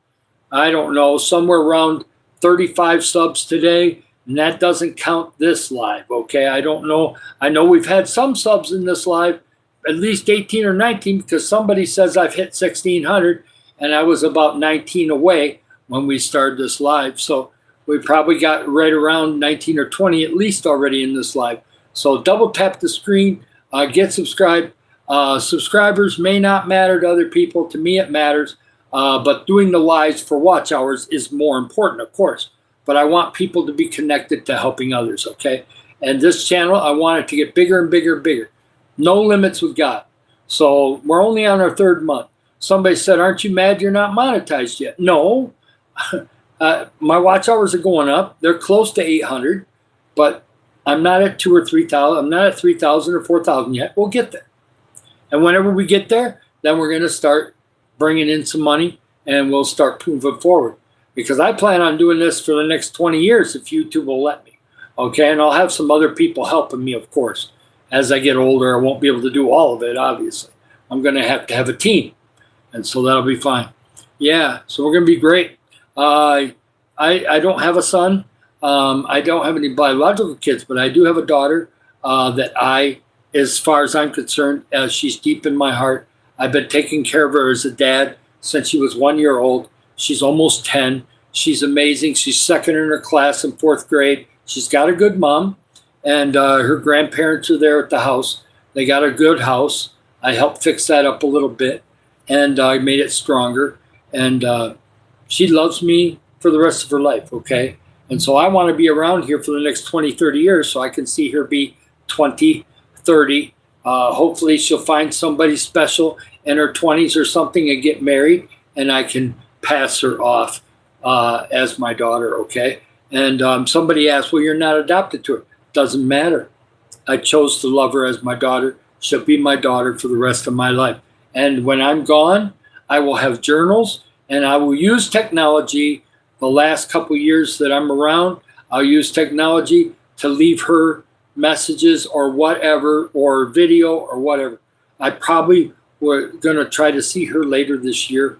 I don't know, somewhere around 35 subs today. And that doesn't count this live, okay? I don't know. I know we've had some subs in this live, at least 18 or 19, because somebody says I've hit 1,600, and I was about 19 away when we started this live. So we probably got right around 19 or 20 at least already in this live. So double tap the screen, get subscribed. Subscribers may not matter to other people. To me, it matters. But doing the lives for watch hours is more important, of course. But I want people to be connected to helping others, okay? And this channel, I want it to get bigger and bigger and bigger. No limits with God. So we're only on our 3rd month. Somebody said, aren't you mad you're not monetized yet? No. My watch hours are going up. They're close to 800, but I'm not at 2,000 or 3,000. I'm not at 3,000 or 4,000 yet. We'll get there. And whenever we get there, then we're going to start bringing in some money and we'll start moving forward. Because I plan on doing this for the next 20 years if YouTube will let me. Okay, and I'll have some other people helping me, of course. As I get older, I won't be able to do all of it, obviously. I'm going to have a team. And so that'll be fine. Yeah, so we're going to be great. I don't have a son. I don't have any biological kids, but I do have a daughter that as far as I'm concerned, she's deep in my heart. I've been taking care of her as a dad since she was 1 year old. She's almost 10. She's amazing. She's 2nd in her class in 4th grade. She's got a good mom, and her grandparents are there at the house. They got a good house. I helped fix that up a little bit, and I made it stronger. And she loves me for the rest of her life, okay? And so I want to be around here for the next 20, 30 years so I can see her be 20, 30. Hopefully she'll find somebody special in her 20s or something and get married, and I can pass her off as my daughter, okay? And somebody asked, well, you're not adopted to her. Doesn't matter. I chose to love her as my daughter. She'll be my daughter for the rest of my life. And when I'm gone, I will have journals, and I will use technology. The last couple years that I'm around, I'll use technology to leave her messages or whatever, or video or whatever. I probably we're going to try to see her later this year.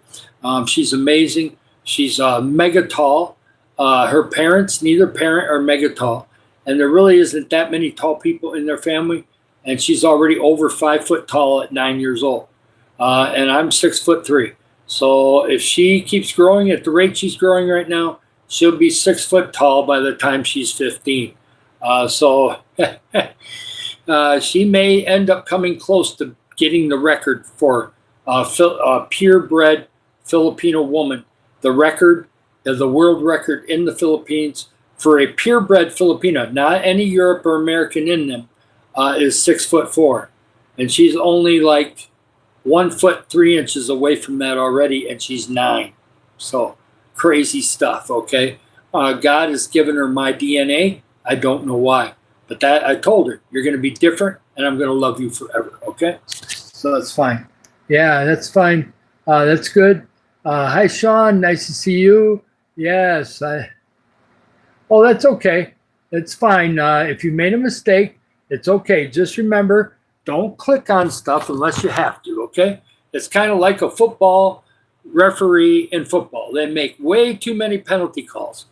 She's amazing. She's mega tall. Her parents, neither parent are mega tall. And there really isn't that many tall people in their family. And she's already over 5 foot tall at 9 years old. And I'm 6'3". So if she keeps growing at the rate she's growing right now, she'll be 6 foot tall by the time she's 15. So she may end up coming close to getting the record for a purebred Filipino woman. The record, the world record in the Philippines for a purebred Filipino, not any Europe or American in them, is 6'4", and she's only like 1 foot 3 inches away from that already, and she's 9. So crazy stuff. Okay, God has given her my DNA. I don't know why, but that I told her, you're going to be different, and I'm going to love you forever. Okay, so that's fine. Yeah, that's fine. That's good. Hi, Sean. Nice to see you. Yes. Oh, that's okay. It's fine. If you made a mistake, it's okay. Just remember, don't click on stuff unless you have to, okay? It's kind of like a football referee in football. They make way too many penalty calls.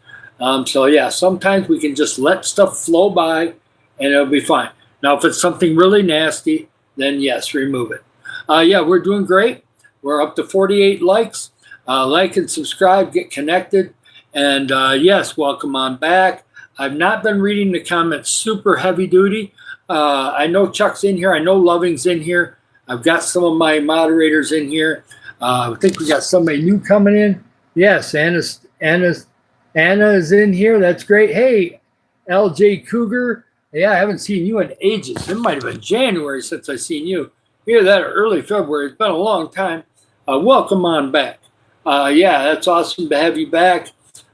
So, yeah, sometimes we can just let stuff flow by and it'll be fine. Now, if it's something really nasty, then yes, remove it. Yeah, we're doing great. We're up to 48 likes. Like and subscribe, get connected. And yes, welcome on back. I've not been reading the comments super heavy duty. I know Chuck's in here. I know Loving's in here. I've got some of my moderators in here. I think we got somebody new coming in. Yes, Anna is in here. That's great. Hey, LJ Cougar. Yeah, I haven't seen you in ages. It might have been January since I seen you. Either that or early February. It's been a long time. Welcome on back. Yeah, that's awesome to have you back.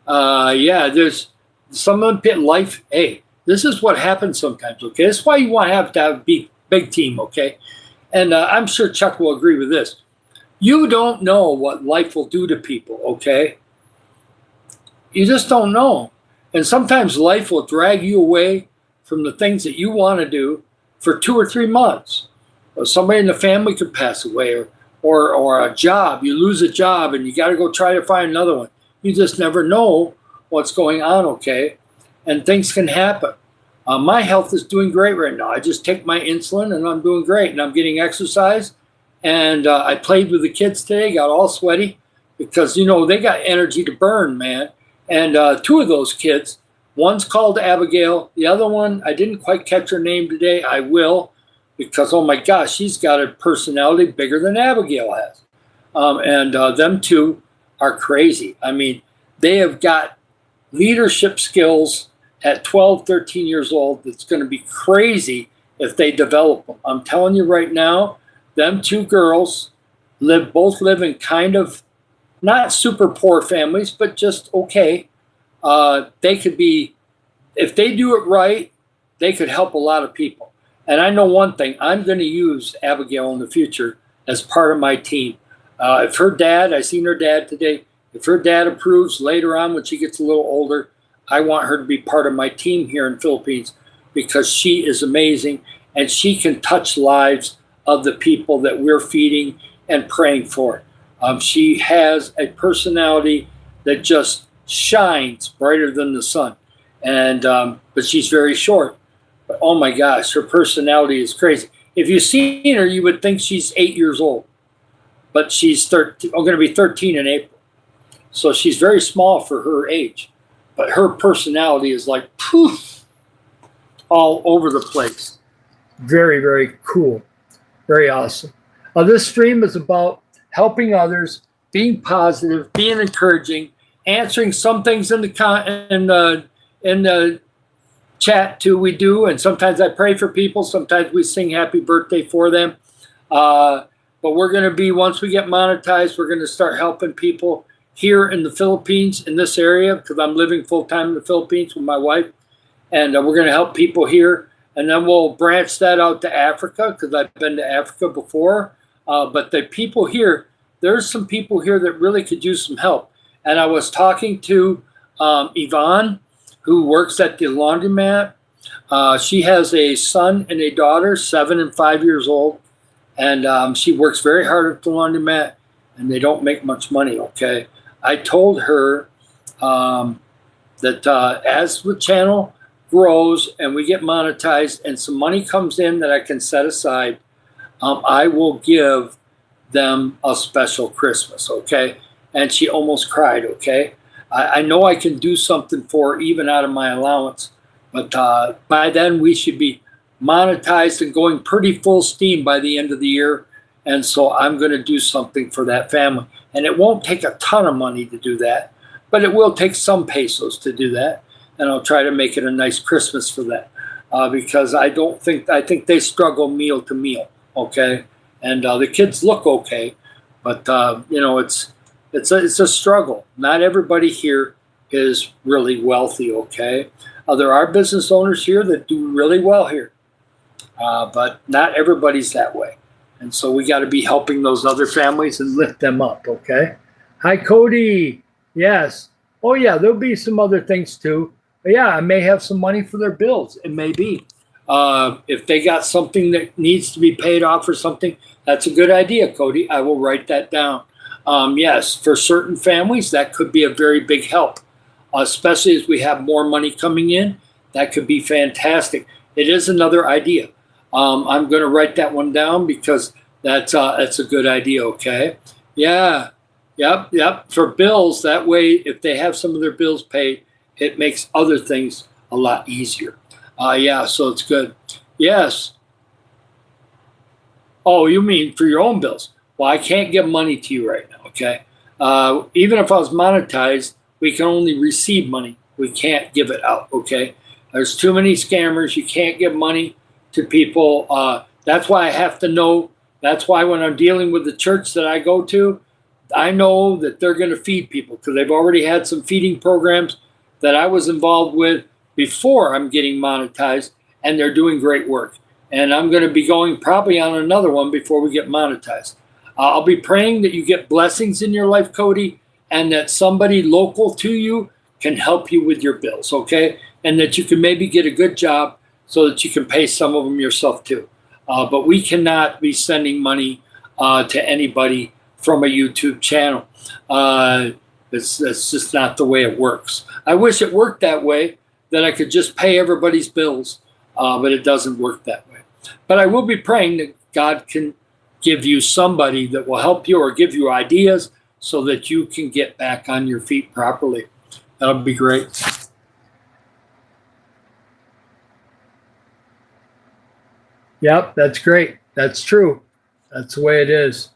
Yeah, there's some of them life. Hey, this is what happens sometimes, okay? That's why you want to have a big team, okay? And I'm sure Chuck will agree with this. You don't know what life will do to people, okay? You just don't know. And sometimes life will drag you away from the things that you want to do for 2 or 3 months. Or somebody in the family could pass away, or a job. You lose a job and you got to go try to find another one. You just never know what's going on, okay? And things can happen. My health is doing great right now. I just take my insulin and I'm doing great. And I'm getting exercise. And I played with the kids today, got all sweaty because, you know, they got energy to burn, man. And 2 of those kids, one's called Abigail. The other one, I didn't quite catch her name today. I will, because, oh my gosh, she's got a personality bigger than Abigail has. And them 2 are crazy. I mean, they have got leadership skills at 12, 13 years old that's going to be crazy if they develop them. I'm telling you right now, them 2 girls both live in kind of not super poor families, but just okay. They could be, if they do it right, they could help a lot of people. And I know one thing, I'm going to use Abigail in the future as part of my team. If her dad, I seen her dad today, if her dad approves later on when she gets a little older, I want her to be part of my team here in Philippines because she is amazing and she can touch lives of the people that we're feeding and praying for. She has a personality that just shines brighter than the sun. And but she's very short. But oh my gosh, her personality is crazy. If you've seen her, you would think she's 8 years old. But she's 13, going to be 13 in April. So she's very small for her age. But her personality is like poof, all over the place. Very, very cool. Very awesome. This stream is about helping others, being positive, being encouraging, answering some things in the chat too. We do, and sometimes I pray for people. Sometimes we sing happy birthday for them. But we're going to be, once we get monetized, we're going to start helping people here in the Philippines, in this area, because I'm living full-time in the Philippines with my wife. And we're going to help people here. And then we'll branch that out to Africa, because I've been to Africa before. But the people here, there's some people here that really could use some help. And I was talking to Yvonne, who works at the laundromat. She has a son and a daughter, 7 and 5 years old, and she works very hard at the laundromat, and they don't make much money. Okay, I told her that as the channel grows and we get monetized and some money comes in that I can set aside, I will give them a special Christmas. Okay, and she almost cried. Okay, I know I can do something for her even out of my allowance, but by then we should be monetized and going pretty full steam by the end of the year. And so I'm going to do something for that family. And it won't take a ton of money to do that, but it will take some pesos to do that. And I'll try to make it a nice Christmas for them because I think they struggle meal to meal. Okay. And the kids look okay, but it's a struggle. Not everybody here is really wealthy. Okay. There are business owners here that do really well here. But not everybody's that way. And so we got to be helping those other families and lift them up, okay? Hi, Cody. Yes. Oh, yeah, there'll be some other things too. But yeah, I may have some money for their bills. It may be. If they got something that needs to be paid off or something, that's a good idea, Cody. I will write that down. Yes, for certain families, that could be a very big help, especially as we have more money coming in. That could be fantastic. It is another idea. I'm going to write that one down because that's a good idea. Okay. Yeah. Yep. For bills, that way, if they have some of their bills paid, it makes other things a lot easier. Yeah. So it's good. Yes. Oh, you mean for your own bills? Well, I can't give money to you right now. Okay. Even if I was monetized, we can only receive money. We can't give it out. Okay. There's too many scammers. You can't give money to people. That's why I have to know. That's why when I'm dealing with the church that I go to, I know that they're going to feed people because they've already had some feeding programs that I was involved with before I'm getting monetized, and they're doing great work. And I'm going to be going probably on another one before we get monetized. I'll be praying that you get blessings in your life, Cody, and that somebody local to you can help you with your bills, okay? And that you can maybe get a good job so that you can pay some of them yourself too. But we cannot be sending money to anybody from a YouTube channel. It's just not the way it works. I wish it worked that way, that I could just pay everybody's bills, but it doesn't work that way. But I will be praying that God can give you somebody that will help you or give you ideas so that you can get back on your feet properly. That'll be great. Yep, that's great. That's true. That's the way it is.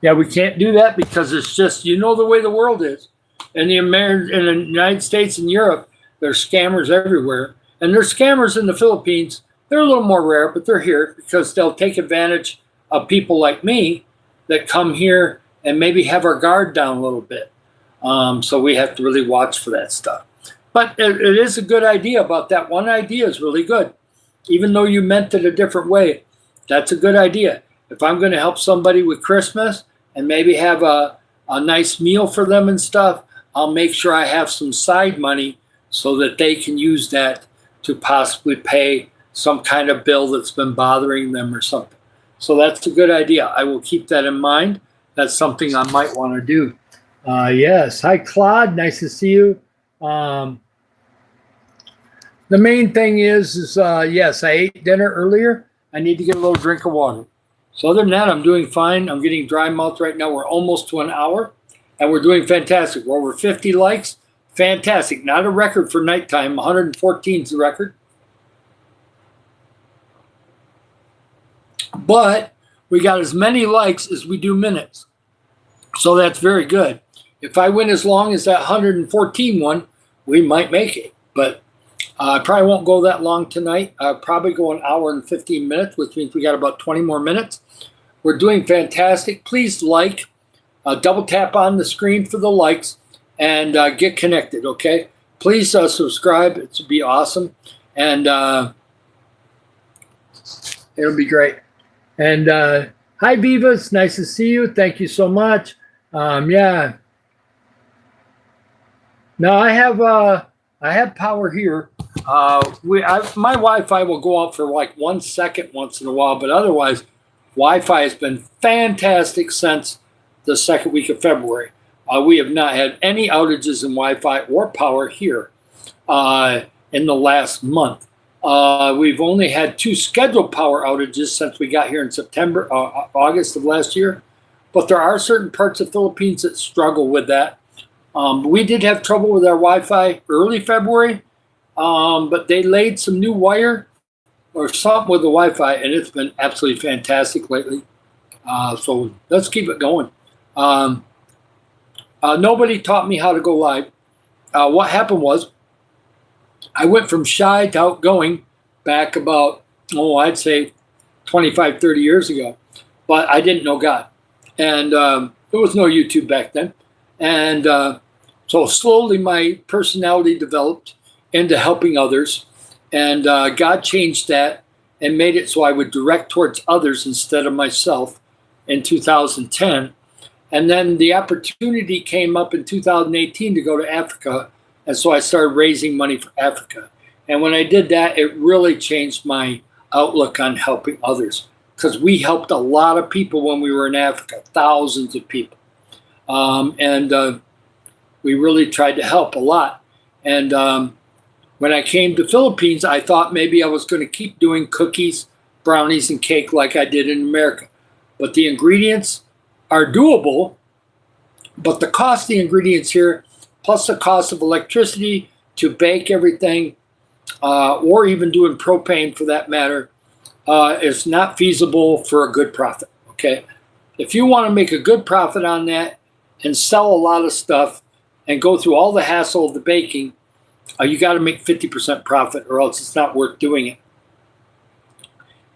Yeah, we can't do that because it's just, the way the world is. In the United States and Europe, there's scammers everywhere. And there's scammers in the Philippines. They're a little more rare, but they're here because they'll take advantage of people like me that come here and maybe have our guard down a little bit. So we have to really watch for that stuff. But it is a good idea about that. One idea is really good. Even though you meant it a different way, that's a good idea. If I'm going to help somebody with Christmas and maybe have a nice meal for them and stuff, I'll make sure I have some side money so that they can use that to possibly pay some kind of bill that's been bothering them or something. So that's a good idea. I will keep that in mind. That's something I might want to do. Yes. Hi, Claude. Nice to see you. The main thing is yes, I ate dinner earlier. I need to get a little drink of water. So other than that, I'm doing fine. I'm getting dry mouth right now. We're almost to an hour, and we're doing fantastic. We're over 50 likes. Fantastic. Not a record for nighttime. 114 is the record. But we got as many likes as we do minutes. So that's very good. If I went as long as that 114 one, we might make it. But I probably won't go that long tonight. I'll probably go an hour and 15 minutes, which means we got about 20 more minutes. We're doing fantastic. Please like, double tap on the screen for the likes, and get connected, okay? Please subscribe. It would be awesome. And it'll be great. And hi, Viva. It's nice to see you. Thank you so much. Yeah. Now I have power here. My Wi-Fi will go out for like 1 second once in a while, but otherwise, Wi-Fi has been fantastic since the second week of February. We have not had any outages in Wi-Fi or power here in the last month. We've only had 2 scheduled power outages since we got here in August of last year. But there are certain parts of the Philippines that struggle with that. We did have trouble with our Wi-Fi early February, but they laid some new wire or something with the Wi-Fi, and it's been absolutely fantastic lately. So let's keep it going. Nobody taught me how to go live. What happened was I went from shy to outgoing back about, I'd say 25, 30 years ago. But I didn't know God. And there was no YouTube back then. And so slowly my personality developed into helping others. And God changed that and made it so I would direct towards others instead of myself in 2010. And then the opportunity came up in 2018 to go to Africa. And so I started raising money for Africa. And when I did that, it really changed my outlook on helping others, because we helped a lot of people when we were in Africa, thousands of people. And we really tried to help a lot. And when I came to Philippines, I thought maybe I was going to keep doing cookies, brownies, and cake like I did in America. But the ingredients are doable, but the cost of the ingredients here, plus the cost of electricity to bake everything, or even doing propane for that matter, is not feasible for a good profit, okay? If you want to make a good profit on that and sell a lot of stuff and go through all the hassle of the baking, you got to make 50% profit or else it's not worth doing it.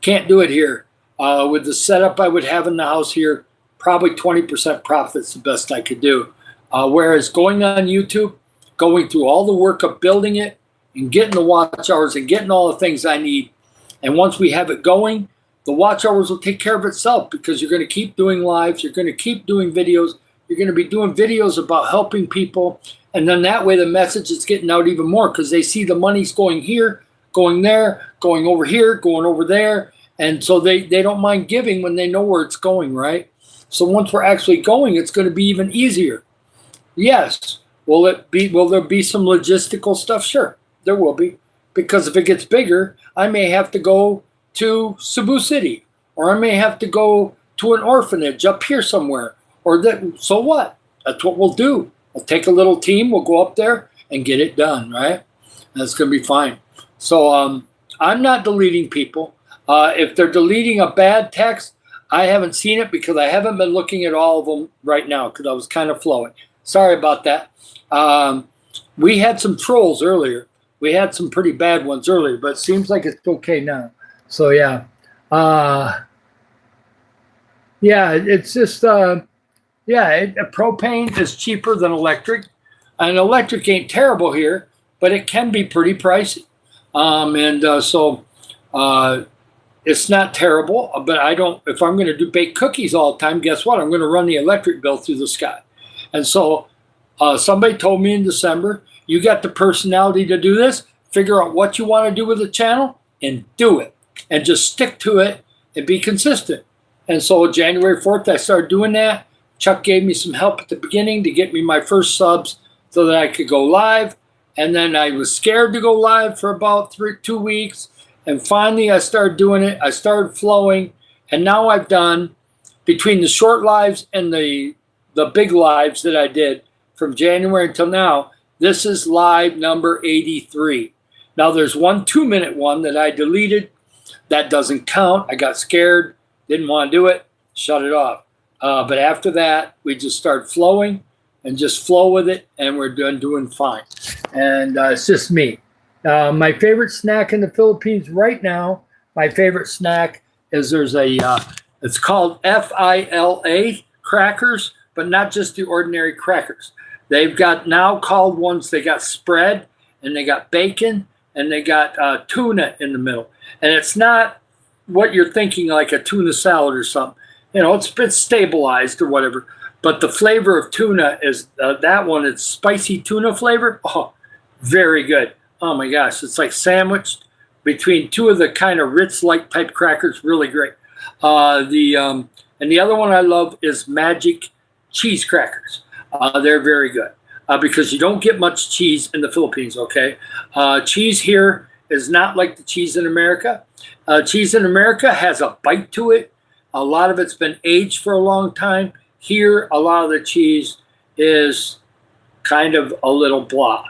Can't do it here. With the setup I would have in the house here, probably 20% profit's the best I could do. Whereas going on YouTube, going through all the work of building it and getting the watch hours and getting all the things I need, and once we have it going, the watch hours will take care of itself, because you're going to keep doing lives, you're going to keep doing videos, you're going to be doing videos about helping people, and then that way the message is getting out even more, because they see the money's going here, going there, going over here, going over there, and so they don't mind giving when they know where it's going, right? So once we're actually going, it's going to be even easier. Yes. Will there be some logistical stuff? Sure, there will be. Because if it gets bigger, I may have to go to Cebu City, or I may have to go to an orphanage up here somewhere. So what? That's what we'll do. We'll take a little team, we'll go up there and get it done, right? That's going to be fine. So I'm not deleting people. If they're deleting a bad text, I haven't seen it because I haven't been looking at all of them right now because I was kind of flowing. Sorry about that. We had some trolls earlier. We had some pretty bad ones earlier, but it seems like it's okay now. So yeah. It's just, propane is cheaper than electric. And electric ain't terrible here, but it can be pretty pricey. So it's not terrible, but if I'm going to bake cookies all the time, guess what? I'm going to run the electric bill through the sky. And so somebody told me in December, you got the personality to do this, figure out what you want to do with the channel and do it, and just stick to it and be consistent. And so January 4th, I started doing that. Chuck gave me some help at the beginning to get me my first subs so that I could go live. And then I was scared to go live for about 2 weeks. And finally, I started doing it. I started flowing. And now I've done, between the short lives and the big lives that I did from January until now, this is live number 83. Now, there's one 2-minute one that I deleted. That doesn't count. I got scared, didn't want to do it, shut it off. But after that, we just start flowing and just flow with it, and we're doing fine. And it's just me. My favorite snack in the Philippines right now, my favorite snack is it's called FILA crackers, but not just the ordinary crackers. They've got now called ones, they got spread, and they got bacon, and they got tuna in the middle. And it's not what you're thinking, like a tuna salad or something. You know, it's been stabilized or whatever. But the flavor of tuna is that one. It's spicy tuna flavor. Oh, very good. Oh my gosh, it's like sandwiched between two of the kind of Ritz-like type crackers. Really great. And the other one I love is Magic cheese crackers. They're very good because you don't get much cheese in the Philippines. Okay, cheese here is not like the cheese in America. Cheese in America has a bite to it. A lot of it's been aged for a long time. Here, a lot of the cheese is kind of a little blah,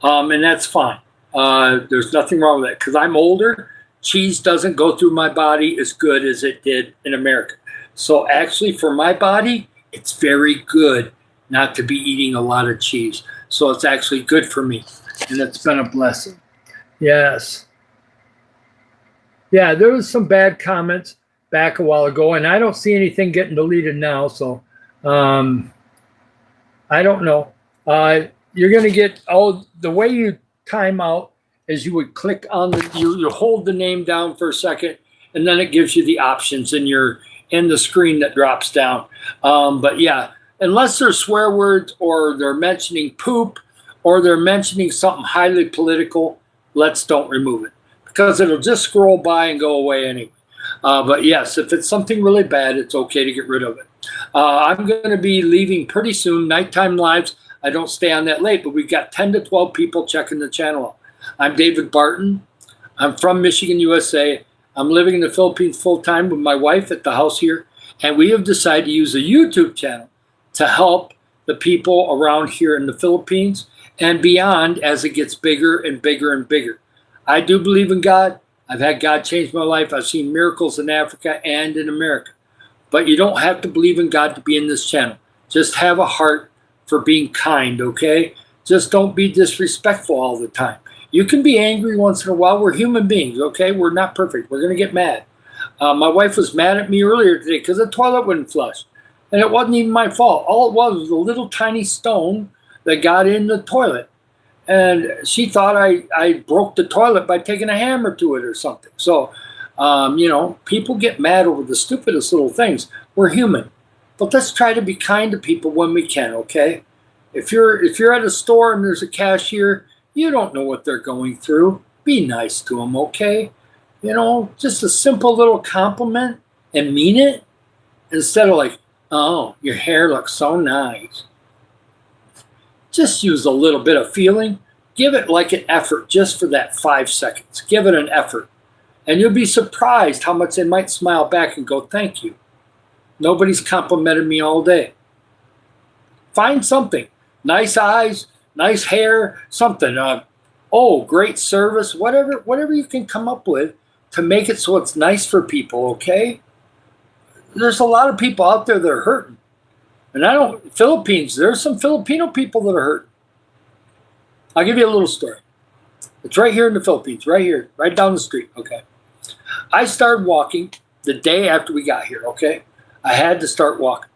and that's fine. There's nothing wrong with that because I'm older. Cheese doesn't go through my body as good as it did in America. So actually, for my body, it's very good not to be eating a lot of cheese. So it's actually good for me, and it's been a blessing. Yes. Yeah, there was some bad comments back a while ago, and I don't see anything getting deleted now, so I don't know. You're going to get, the way you time out is you would click on you hold the name down for a second, and then it gives you the options in the screen that drops down. But yeah, unless they're swear words or they're mentioning poop or they're mentioning something highly political, don't remove it because it'll just scroll by and go away anyway. But yes, if it's something really bad, it's okay to get rid of it. I'm going to be leaving pretty soon. Nighttime lives, I don't stay on that late, but we've got 10 to 12 people checking the channel out. I'm David Barton. I'm from Michigan, USA. I'm living in the Philippines full-time with my wife at the house here, and we have decided to use a YouTube channel to help the people around here in the Philippines and beyond as it gets bigger and bigger and bigger. I do believe in God. I've had God change my life. I've seen miracles in Africa and in America. But you don't have to believe in God to be in this channel. Just have a heart for being kind, okay? Just don't be disrespectful all the time. You can be angry once in a while. We're human beings, okay? We're not perfect. We're going to get mad. My wife was mad at me earlier today because the toilet wouldn't flush. And it wasn't even my fault. All it was a little tiny stone that got in the toilet. And she thought I broke the toilet by taking a hammer to it or something. So, people get mad over the stupidest little things. We're human. But let's try to be kind to people when we can, okay? If you're at a store and there's a cashier, you don't know what they're going through. Be nice to them, okay? Just a simple little compliment and mean it instead of like, oh, your hair looks so nice. Just use a little bit of feeling. Give it like an effort just for that 5 seconds. Give it an effort. And you'll be surprised how much they might smile back and go, thank you. Nobody's complimented me all day. Find something. Nice eyes, nice hair, something. Great service, whatever you can come up with to make it so it's nice for people, okay? There's a lot of people out there that are hurting. And Philippines, there's some Filipino people that are hurting. I'll give you a little story. It's right here in the Philippines, right here, right down the street, okay? I started walking the day after we got here, okay? I had to start walking.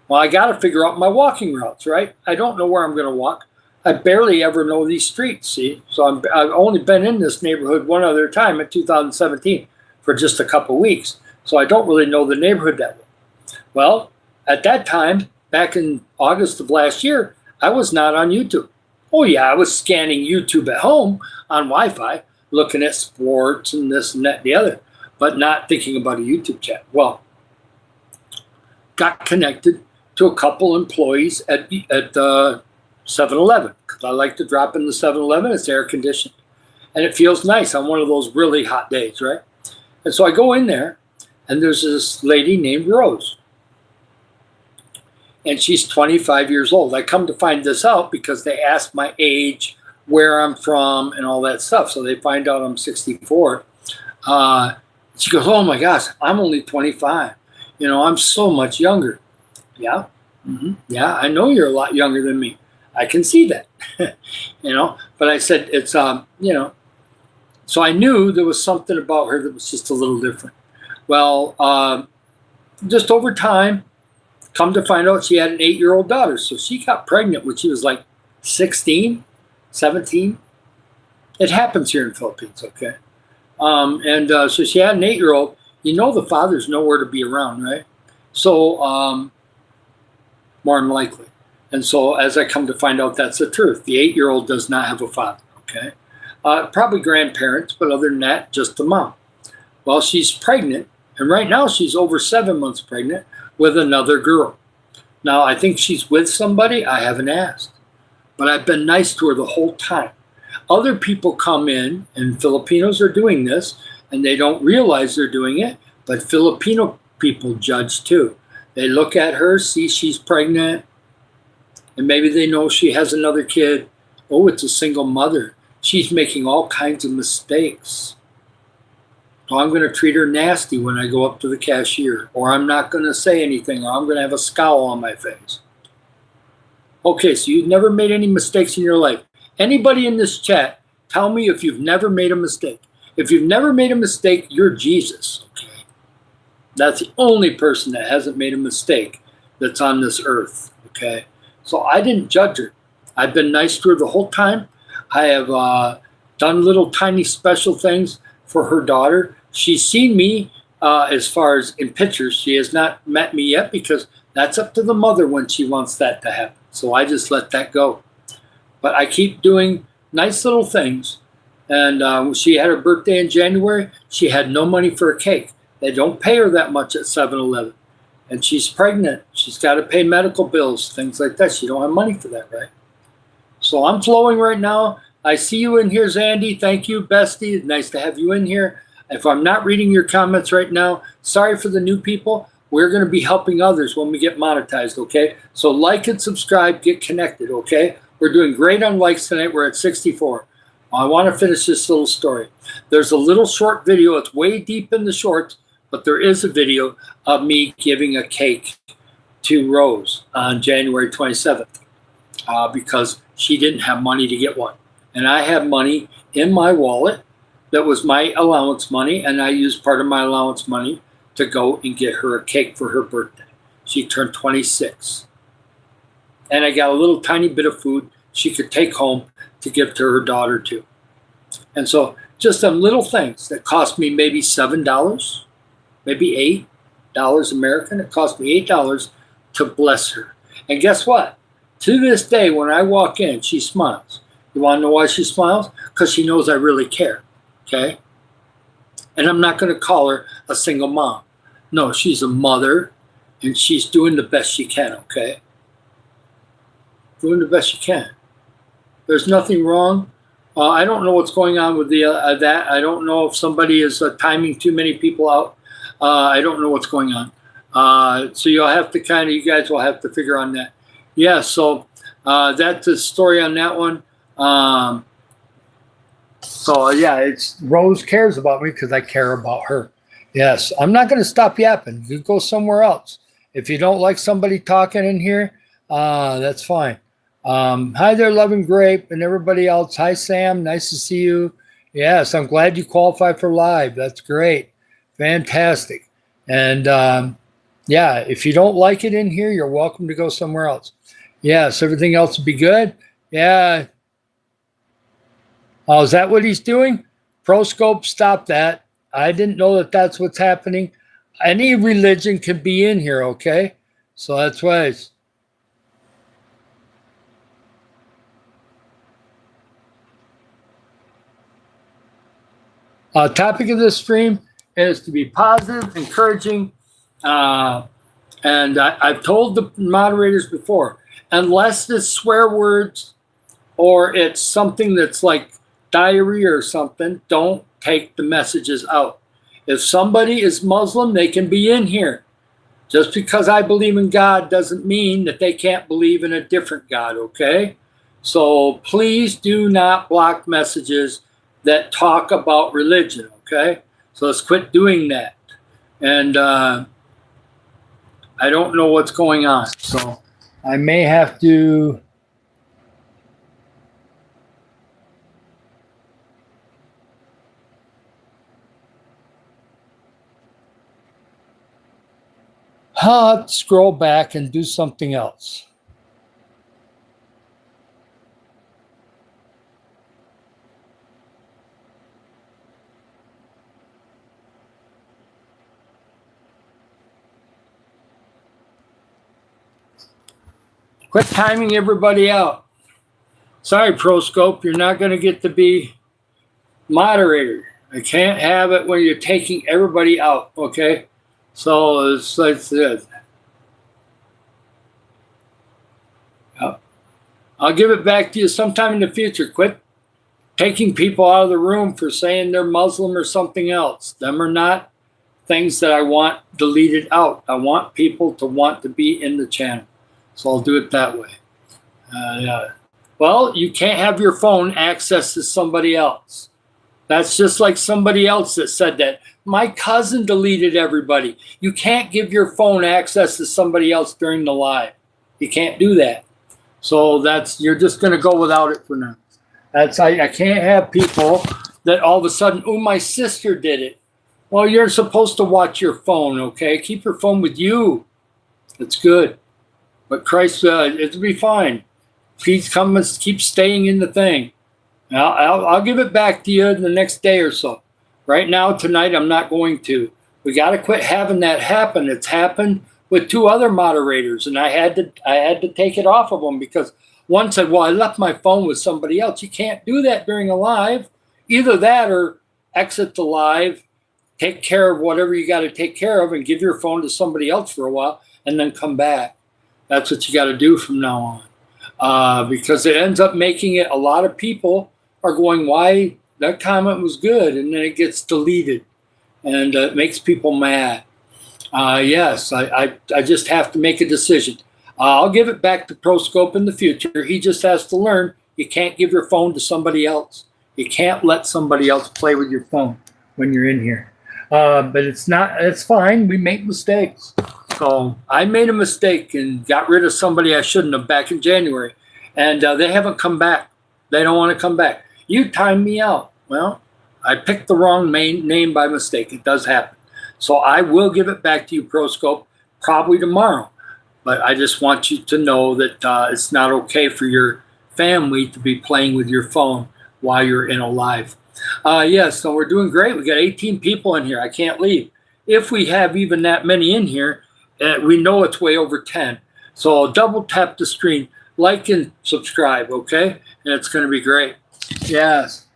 Well, I got to figure out my walking routes, right? I don't know where I'm going to walk. I barely ever know these streets, see? So I've only been in this neighborhood one other time in 2017 for just a couple weeks. So I don't really know the neighborhood that well. Well, at that time, back in August of last year, I was not on YouTube. Oh yeah, I was scanning YouTube at home on Wi-Fi, looking at sports and this and that and the other, but not thinking about a YouTube chat. Well, got connected to a couple employees at 7-Eleven because I like to drop in the 7-Eleven. It's air conditioned, and it feels nice on one of those really hot days, right? And so I go in there, and there's this lady named Rose. And she's 25 years old. I come to find this out because they asked my age, where I'm from, and all that stuff. So they find out I'm 64. She goes, oh my gosh, I'm only 25. I'm so much younger. Yeah. Mm-hmm. Yeah, I know you're a lot younger than me. I can see that. But I said, it's, so I knew there was something about her that was just a little different. Well, just over time, come to find out she had an 8-year-old daughter. So she got pregnant when she was like 16, 17. It happens here in the Philippines, okay? So she had an 8-year-old. The father's nowhere to be around, right? So more than likely. And so as I come to find out, that's the truth. The 8-year-old does not have a father, okay? probably grandparents, but other than that, just the mom. Well, she's pregnant, and right now she's over 7 months pregnant with another girl. Now, I think she's with somebody. I haven't asked, but I've been nice to her the whole time. Other people come in, and Filipinos are doing this, and they don't realize they're doing it, but Filipino people judge too. They look at her, see she's pregnant, and maybe they know she has another kid. Oh, it's a single mother. She's making all kinds of mistakes. So I'm going to treat her nasty when I go up to the cashier, or I'm not going to say anything, or I'm going to have a scowl on my face. Okay, so you've never made any mistakes in your life. Anybody in this chat, tell me if you've never made a mistake. If you've never made a mistake, you're Jesus. Okay, that's the only person that hasn't made a mistake that's on this earth. Okay, so I didn't judge her. I've been nice to her the whole time. I have done little tiny special things for her daughter. She's seen me as far as in pictures. She has not met me yet because that's up to the mother when she wants that to happen. So I just let that go. But I keep doing nice little things. And she had her birthday in January. She had no money for a cake. They don't pay her that much at 7-Eleven. And she's pregnant. She's got to pay medical bills, things like that. She don't have money for that, right? So I'm flowing right now. I see you in here, Zandy. Thank you, bestie. Nice to have you in here. If I'm not reading your comments right now, sorry for the new people. We're going to be helping others when we get monetized, okay? So like and subscribe, get connected, okay? We're doing great on likes tonight. We're at 64. I want to finish this little story. There's a little short video. It's way deep in the shorts, but there is a video of me giving a cake to Rose on January 27th because she didn't have money to get one. And I have money in my wallet that was my allowance money, and I used part of my allowance money to go and get her a cake for her birthday. She turned 26. And I got a little tiny bit of food she could take home to give to her daughter too. And so just some little things that cost me maybe $7, maybe $8 American. It cost me $8 to bless her. And guess what? To this day, when I walk in, she smiles. You want to know why she smiles? Because she knows I really care, okay? And I'm not going to call her a single mom. No, she's a mother, and she's doing the best she can, okay? Doing the best she can. There's nothing wrong. I don't know what's going on with the that. I don't know if somebody is timing too many people out. I don't know what's going on. So you'll have to you guys will have to figure on that. Yeah, so that's the story on that one. So yeah, it's Rose cares about me because I care about her. Yes, I'm not going to stop yapping. You go somewhere else. If you don't like somebody talking in here, that's fine. Hi there, Loving Grape, and everybody else. Hi, Sam. Nice to see you. Yes, I'm glad you qualified for live. That's great. Fantastic. And yeah, if you don't like it in here, you're welcome to go somewhere else. Yes, everything else will be good. Yeah. Oh, is that what he's doing? Proscope, stop that. I didn't know that that's what's happening. Any religion can be in here, okay? So that's why it's... Topic of this stream is to be positive, encouraging, and I've told the moderators before, unless it's swear words or it's something that's like diarrhea or something, don't take the messages out. If somebody is Muslim, they can be in here. Just because I believe in God doesn't mean that they can't believe in a different God, okay? So please do not block messages that talk about religion, okay? So let's quit doing that. And I don't know what's going on, so I may have to... scroll back and do something else. Quit timing everybody out. Sorry, Proscope, you're not going to get to be moderator. I can't have it when you're taking everybody out, okay? So it's like this. I'll give it back to you sometime in the future. Quit taking people out of the room for saying they're Muslim or something else. Them are not things that I want deleted out. I want people to want to be in the channel. So I'll do it that way. Yeah. Well, you can't have your phone access to somebody else. That's just like somebody else that said that. My cousin deleted everybody. You can't give your phone access to somebody else during the live. You can't do that. So you're just going to go without it for now. I can't have people that all of a sudden, oh, my sister did it. Well, you're supposed to watch your phone, okay? Keep your phone with you. It's good. But Christ, it'll be fine. Please come and keep staying in the thing. I'll give it back to you in the next day or so. Right now, tonight, I'm not going to. We got to quit having that happen. It's happened with 2 other moderators, and I had to take it off of them because one said, well, I left my phone with somebody else. You can't do that during a live. Either that or exit the live, take care of whatever you got to take care of, and give your phone to somebody else for a while, and then come back. That's what you got to do from now on. Because it ends up making it, a lot of people are going, why that comment was good, and then it gets deleted, and it makes people mad. Yes, I just have to make a decision. I'll give it back to ProScope in the future. He just has to learn you can't give your phone to somebody else. You can't let somebody else play with your phone when you're in here. But it's fine. We make mistakes. So I made a mistake and got rid of somebody I shouldn't have back in January. And they haven't come back. They don't want to come back. You timed me out. Well, I picked the wrong name by mistake. It does happen. So I will give it back to you, ProScope, probably tomorrow. But I just want you to know that it's not okay for your family to be playing with your phone while you're in a live. Yes, so we're doing great. We got 18 people in here. I can't leave. If we have even that many in here, we know it's way over 10. So double tap the screen, like and subscribe, okay? And it's going to be great. Yes.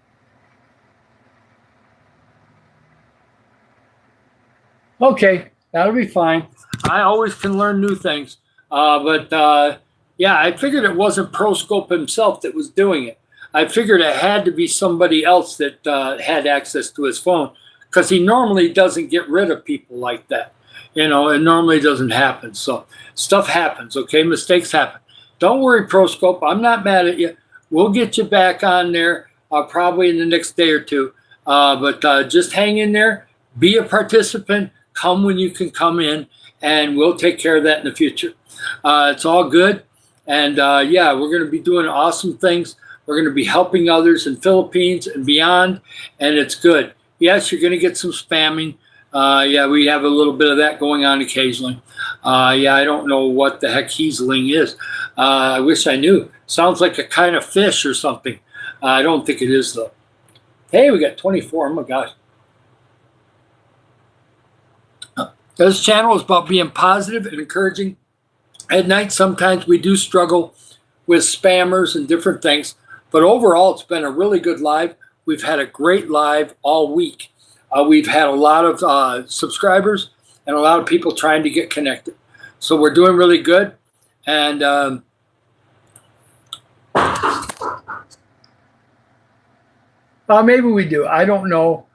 Okay, that'll be fine. I always can learn new things. Yeah, I figured it wasn't ProScope himself that was doing it. I figured it had to be somebody else that had access to his phone, because he normally doesn't get rid of people like that. You know, it normally doesn't happen. So stuff happens, okay? Mistakes happen. Don't worry, ProScope. I'm not mad at you. We'll get you back on there probably in the next day or two. But just hang in there. Be a participant. Come when you can come in, and we'll take care of that in the future. It's all good. And yeah, we're going to be doing awesome things. We're going to be helping others in Philippines and beyond, and it's good. Yes, you're going to get some spamming. Yeah, we have a little bit of that going on occasionally. Yeah, I don't know what the heck heasling is. I wish I knew. Sounds like a kind of fish or something. I don't think it is, though. Hey, we got 24. Oh, my gosh. This channel is about being positive and encouraging. At night, sometimes we do struggle with spammers and different things. But overall, it's been a really good live. We've had a great live all week. We've had a lot of subscribers and a lot of people trying to get connected. So we're doing really good. And maybe we do. I don't know.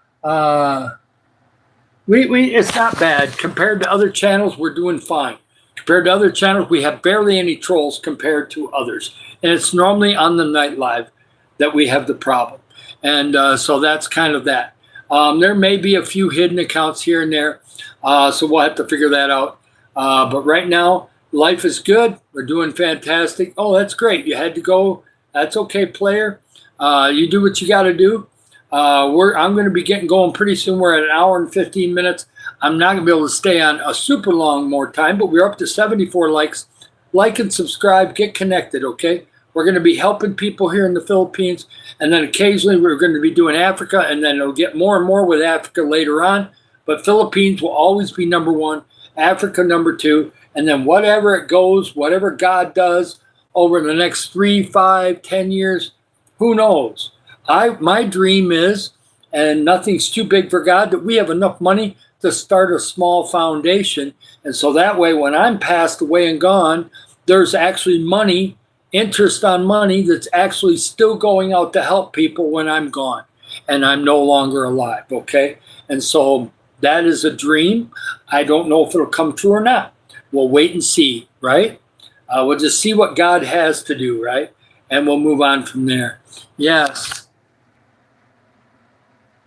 It's not bad. Compared to other channels, we're doing fine. Compared to other channels, we have barely any trolls compared to others. And it's normally on the night live that we have the problem. And so that's kind of that. There may be a few hidden accounts here and there. So we'll have to figure that out. But right now, life is good. We're doing fantastic. Oh, that's great. You had to go. That's okay, player. You do what you got to do. I'm going to be getting going pretty soon. We're at 1 hour and 15 minutes. I'm not going to be able to stay on a super long more time, but we're up to 74 likes. Like and subscribe. Get connected, okay? We're going to be helping people here in the Philippines, and then occasionally we're going to be doing Africa, and then it'll get more and more with Africa later on. But Philippines will always be number 1, Africa number 2, and then whatever it goes, whatever God does over the next 3, 5, 10 years, who knows? My dream is and nothing's too big for God, that we have enough money to start a small foundation. And so that way, when I'm passed away and gone, there's actually money, interest on money that's actually still going out to help people when I'm gone and I'm no longer alive, okay? And so that is a dream. I don't know if it'll come true or not. We'll wait and see, right? We'll just see what God has to do, right? And we'll move on from there. Yes.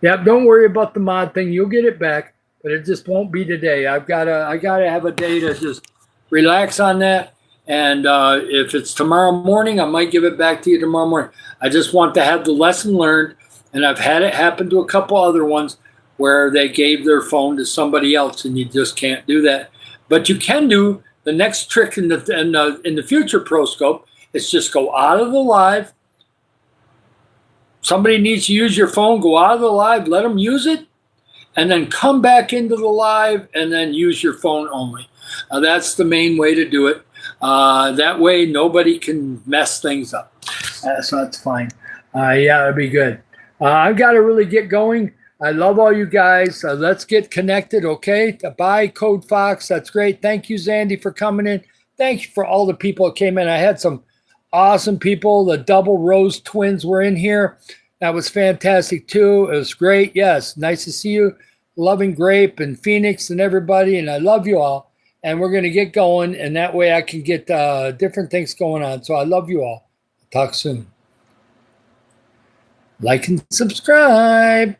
Yep, don't worry about the mod thing. You'll get it back, but it just won't be today. I gotta have a day to just relax on that. And if it's tomorrow morning, I might give it back to you tomorrow morning. I just want to have the lesson learned, and I've had it happen to a couple other ones where they gave their phone to somebody else, and you just can't do that. But you can do the next trick in the future ProScope. Is just go out of the live. Somebody needs to use your phone, go out of the live, let them use it, and then come back into the live and then use your phone only. That's the main way to do it. That way nobody can mess things up. So that's fine. Yeah, that'd be good. I've got to really get going. I love all you guys. Let's get connected, okay? Bye, Code Fox. That's great. Thank you, Zandy, for coming in. Thank you for all the people that came in. I had some awesome people. The double Rose twins were in here. That was fantastic too. It was great. Yes, nice to see you. Loving Grape and Phoenix and everybody, and I love you all. And we're going to get going, and that way I can get different things going on. So I love you all. Talk soon. Like and subscribe.